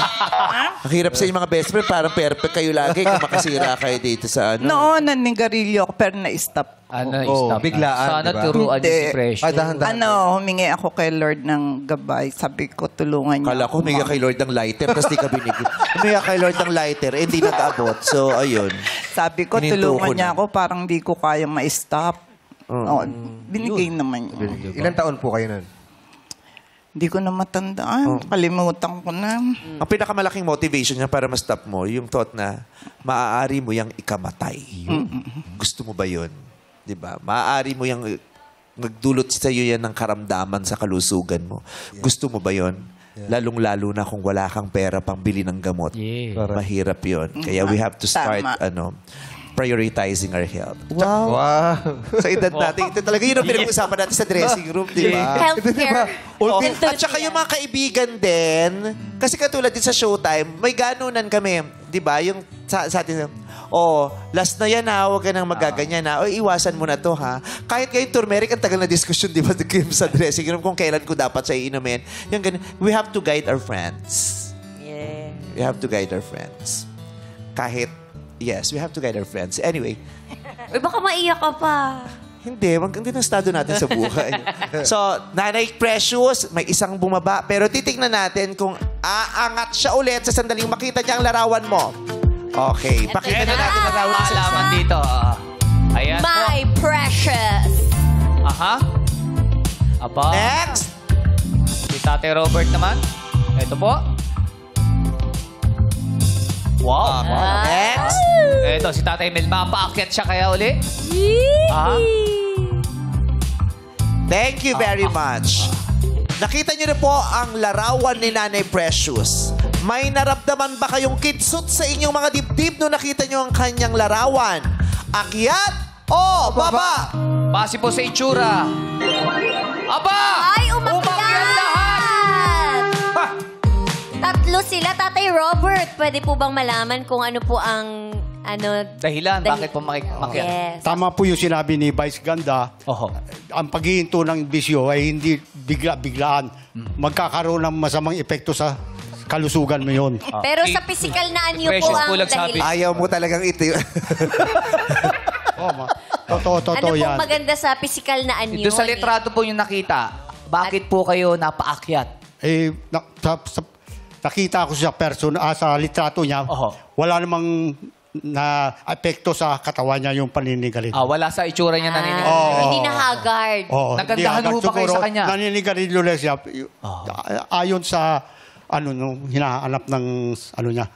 Speaker 1: Ang hirap sa inyong mga best friend, parang perfect kayo lagi kung makasira kayo dito sa
Speaker 7: Noon, nanigarilyo ako, pero na-stop.
Speaker 4: Stop.
Speaker 2: biglaan,
Speaker 4: Sana
Speaker 2: diba?
Speaker 4: turuan yung
Speaker 7: Hindi.
Speaker 4: depression.
Speaker 2: Ay, dahan-dahan.
Speaker 7: Humingi ako kay Lord ng gabay. Sabi ko, tulungan niya.
Speaker 1: Kala ko, humiga kay Lord ng lighter, tapos di ka binigyan. Humiga kay Lord ng lighter, hindi nag-abot. So, ayun.
Speaker 7: Sabi ko,
Speaker 1: Hininto
Speaker 7: tulungan
Speaker 1: ko
Speaker 7: niya
Speaker 1: na.
Speaker 7: ako, parang di ko kaya ma-stop. Binigay naman niya.
Speaker 2: Ilan taon po kayo nun?
Speaker 7: Hindi ko na matandaan. Kalimutan ko na.
Speaker 1: Ang pinakamalaking motivation niya para ma-stop mo, yung thought na maaari mo yung ikamatay. Gusto mo ba yun? Diba? Maaari mo yung magdulot sa iyo yan ng karamdaman sa kalusugan mo. Gusto mo ba yun? Lalong-lalo na kung wala kang pera pang bili ng gamot. Mahirap yun. Kaya we have to start prioritizing our health.
Speaker 2: Wow.
Speaker 1: Sa edad natin, ito talaga yun ang pinag-uusapan natin sa dressing room, di ba?
Speaker 5: Healthcare.
Speaker 1: Oh,
Speaker 5: Mental
Speaker 1: at saka
Speaker 5: care.
Speaker 1: yung mga kaibigan din, kasi katulad din sa Showtime, may ganunan kami, di ba? Yung sa atin, last na yan ha, huwag ka nang magaganyan ha. Iwasan mo na to ha. Kahit ngayon turmeric, ang tagal na diskusyon, di ba, sa dressing room kung kailan ko dapat siya iinumin. Yung ganun. We have to guide our friends.
Speaker 5: Yeah.
Speaker 1: We have to guide our friends. Yes, we have to guide our friends. Anyway,
Speaker 5: Uy, baka maiyak ka pa.
Speaker 1: hindi na estado natin sa buhay. So, Nanay Precious, may isang bumaba. Pero titignan natin kung Aangat siya ulit sa sandaling makita niya ang larawan mo. Okay, pakita na natin ang larawan sa
Speaker 4: Alaman dito. Ayan po.
Speaker 5: My precious.
Speaker 4: Aha. Aba.
Speaker 1: Next!
Speaker 4: Si Tatay Robert naman. Ito po. Wow.
Speaker 1: Next!
Speaker 4: Ito, si Tatay Mel. Mapaakyat siya kaya uli? Ah.
Speaker 1: Thank you very much. Nakita niyo na po ang larawan ni Nanay Precious. May naramdaman ba kayong kitsot sa inyong mga dibdib nung nakita niyo ang kanyang larawan? Akyat o baba?
Speaker 4: Base po sa itsura. Aba!
Speaker 5: Ay, umakyat!
Speaker 4: lahat! Ha!
Speaker 5: Tatlo sila, Tatay Robert. Pwede po bang malaman kung ano po ang
Speaker 4: Dahilan, bakit po makyat?
Speaker 5: Yes.
Speaker 9: Tama po yung sinabi ni Vice Ganda.
Speaker 4: Oho.
Speaker 9: Ang paghihinto ng bisyo ay hindi bigla-biglaan. Magkakaroon ng masamang epekto sa kalusugan mo yun.
Speaker 5: Pero sa physical na anyo po
Speaker 4: Precious
Speaker 5: ang
Speaker 4: po nagsabi.
Speaker 5: dahilan.
Speaker 1: Ayaw mo talagang ito.
Speaker 9: Totoo
Speaker 5: Ano
Speaker 9: yan.
Speaker 5: pong maganda sa physical na anyo?
Speaker 4: Ito sa litrato po yung nakita. Bakit po kayo napaakyat?
Speaker 9: Nakita ko sa sa litrato niya,
Speaker 4: Oho.
Speaker 9: wala namang na epekto sa katawan niya yung paninigarilyo.
Speaker 4: Wala sa itsura niya naninig.
Speaker 5: Hindi na haggard.
Speaker 4: Nagandahan mo ba kayo sa kanya?
Speaker 9: Naninigarilyo lang siya. Ayon sa hinahanap ng niya.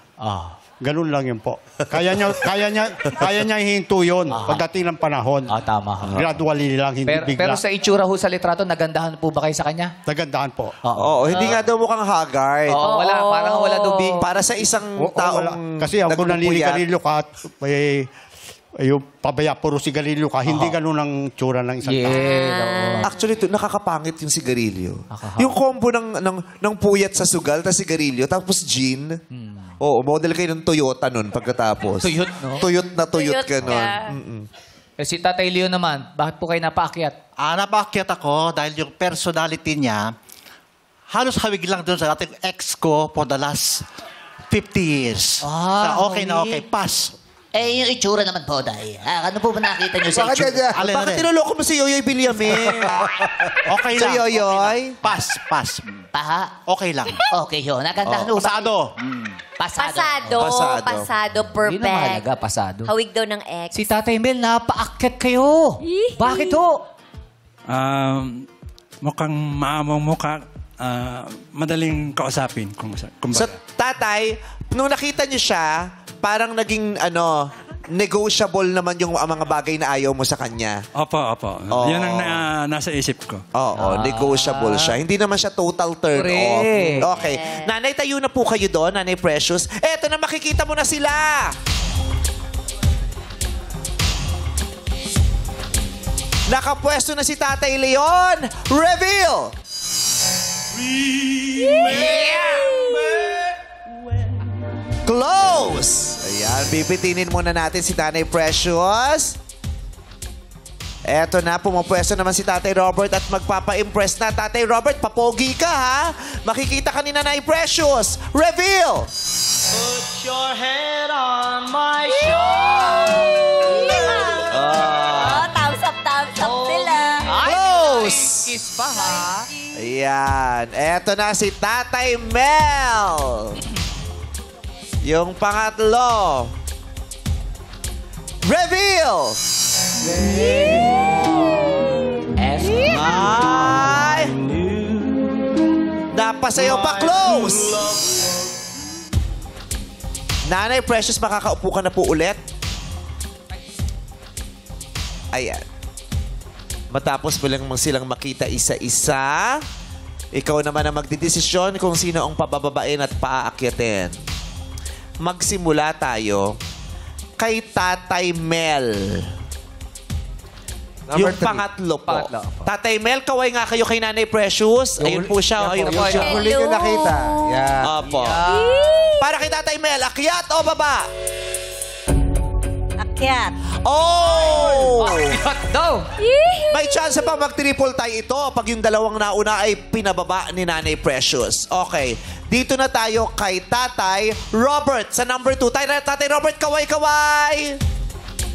Speaker 9: Ganun lang yun po. Kaya niya hihinto yun pagdating ng panahon.
Speaker 4: Tama.
Speaker 9: Gradually lang, hindi bigla.
Speaker 4: Pero sa itsura ho sa litrato, nagandahan po ba kayo sa kanya?
Speaker 9: Nagandahan po.
Speaker 1: Oo, hindi nga daw mukhang haggard.
Speaker 4: Oo, wala. Parang wala dubing.
Speaker 1: Para sa isang taong
Speaker 9: Kasi kung
Speaker 1: nagpupuyat.
Speaker 9: naninigarilyo ka at yung pabaya puro sigarilyo ka, hindi ganun ang tsura ng isang tao.
Speaker 1: Actually, nakakapangit yung sigarilyo. Yung combo ng puyat sa sugal, tapos sigarilyo, tapos gin. Oo, model kayo ng Toyota nun pagkatapos.
Speaker 4: Tuyot, no?
Speaker 1: Tuyot na tuyot ka
Speaker 5: Tuyot
Speaker 1: nun.
Speaker 5: ka.
Speaker 4: Si Tatay Leo naman, bakit po kayo napaakyat?
Speaker 8: Napaakyat ako dahil yung personality niya, halos hawig lang doon sa ating ex ko for the last 50 years. Okay na okay. Pass.
Speaker 11: Yung itsura naman po, Day. Ano po ba nakita niyo sa itsura?
Speaker 1: Bakit tinuloko mo si Yoyoy Villame?
Speaker 8: Okay
Speaker 1: Si
Speaker 8: lang.
Speaker 1: Yoyoy?
Speaker 8: Pass.
Speaker 11: Paha?
Speaker 8: Okay lang.
Speaker 11: Okay yun. Nakanda ba?
Speaker 8: Pasado.
Speaker 11: Pasado.
Speaker 5: Pasado,
Speaker 4: Hindi na mahalaga,
Speaker 5: perfect.
Speaker 4: pasado.
Speaker 5: Hawig daw ng ex.
Speaker 4: Si Tatay Mel, napaakyat kayo. Bakit ho?
Speaker 10: Mukhang maamong mukha. Madaling kausapin.
Speaker 1: So, tatay, nung nakita niyo siya, parang naging, negotiable naman yung mga bagay na ayaw mo sa kanya.
Speaker 10: Opo.
Speaker 1: Oo.
Speaker 10: Yan ang nasa isip ko.
Speaker 1: Oo, negotiable siya. Hindi naman siya total turn off.
Speaker 4: Correct.
Speaker 1: Okay. Nanay, tayo na po kayo doon, Nanay Precious. Eto na, makikita mo na sila. Nakapwesto na si Tatay Leon. Reveal! Close! Ayan, bibitinin muna natin si Nanay Precious. Eto na, pumapwesto naman si Tatay Robert at magpapa-impress na. Tatay Robert, papogi ka ha? Makikita ka ni Nanay Precious. Reveal!
Speaker 3: Put your head on my shoulder.
Speaker 5: Thumbs up sila.
Speaker 1: Close!
Speaker 4: Kiss pa ha?
Speaker 1: Ayan. Eto na si Tatay Mel. Yung pangatlo. Reveal! Ay! Napasayaw pa, close! Nanay Precious, makakaupo ka na po ulit. Ayan. Matapos mo lang silang makita isa-isa, ikaw naman ang magdidesisyon kung sino ang pabababain at paaakyatin. Magsimula tayo kay Tatay Mel. Yung pangatlo po. Tatay Mel, kaway nga kayo kay Nanay Precious. Ayun po siya. Ayun po siya.
Speaker 2: Huli ko nakita. Yeah.
Speaker 1: Opo. Para kay Tatay Mel, akyat o baba?
Speaker 6: Akyat.
Speaker 1: Oh!
Speaker 4: Akyat daw.
Speaker 1: May chance pa mag-triple tie ito pag yung dalawang nauna ay pinababa ni Nanay Precious. Okay. Dito na tayo kay Tatay Robert sa number 2. Tatay Robert, kaway-kaway!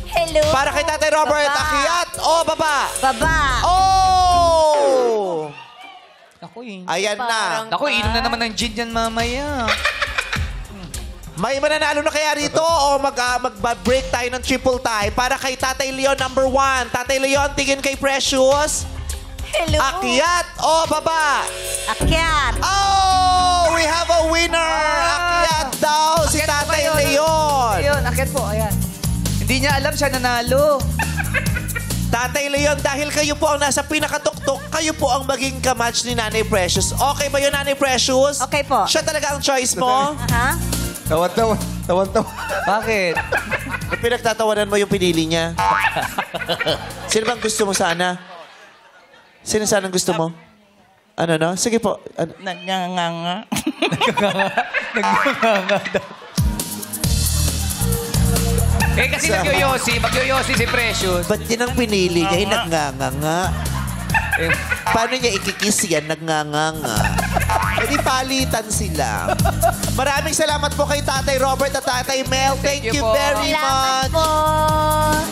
Speaker 5: Hello.
Speaker 1: Para kay Tatay Robert,
Speaker 5: Baba.
Speaker 1: akyat o baba?
Speaker 6: Baba.
Speaker 1: Oh!
Speaker 4: Ako eh.
Speaker 1: Ayan na.
Speaker 4: Ako, inom na naman ng gin yan mamaya.
Speaker 1: May mananalo na kaya rito o mag-break tayo ng triple tie para kay Tatay Leon number 1. Tatay Leon, tingin kay Precious.
Speaker 6: Hello.
Speaker 1: Akyat o baba?
Speaker 6: Akyat.
Speaker 1: Oh! We have a winner! Akyat daw si
Speaker 4: Akyat po
Speaker 1: Tatay
Speaker 4: kayo.
Speaker 1: Leon.
Speaker 4: Ayun, akyat po, ayan. Hindi niya alam siya nanalo.
Speaker 1: Tatay Leon, dahil kayo po ang nasa pinakatuktok, kayo po ang maging kamatch ni Nanay Precious. Okay ba yun, Nanay Precious?
Speaker 6: Okay po.
Speaker 1: Siya talaga ang choice mo?
Speaker 6: Ha?
Speaker 2: Tawan-tawan.
Speaker 4: Bakit?
Speaker 1: Pinagtatawanan mo yung pinili niya. Sino bang gusto mo sana? Sino sana gusto mo? Ano no? Sige po. Ano?
Speaker 7: Nagnganga.
Speaker 4: Nagnganga daw. Eh kasi magyoyosi si Precious.
Speaker 1: Ba't yun ang pinili niya? Yung nagnganga. Paano niya ikikis yan? Nagnganga. E di palitan sila. Maraming salamat po kay Tatay Robert at Tatay Mel. Thank you
Speaker 4: po.
Speaker 1: very
Speaker 5: Salamat
Speaker 1: much.
Speaker 5: po.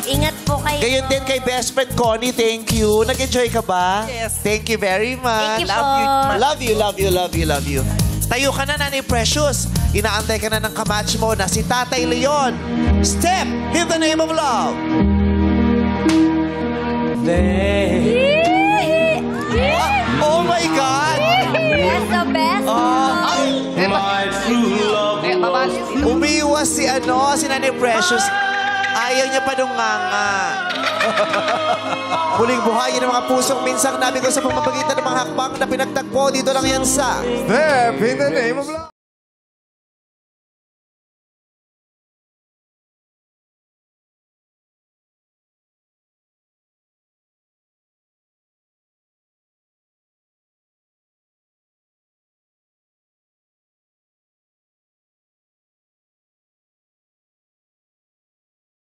Speaker 5: Ingat po kayo.
Speaker 1: Gayon din kay best friend Connie. Thank you. Nag-enjoy ka ba?
Speaker 7: Yes.
Speaker 1: Thank you very much.
Speaker 5: Thank you po.
Speaker 1: Love you, love you, love you, love you. Tayo ka na, Nanay Precious. Inaantay ka na ng kamatch mo na si Tatay Leon. Step in the name of love. Oh my God!
Speaker 5: Best of best.
Speaker 1: Umiwas si Nanay Precious. Ayaw niya pa nung nganga. Muling buhayin ng mga pusong minsang nabi ko sa pamamagitan ng mga hakbang na pinagtagpo dito lang yan sa
Speaker 2: Step in the name of love.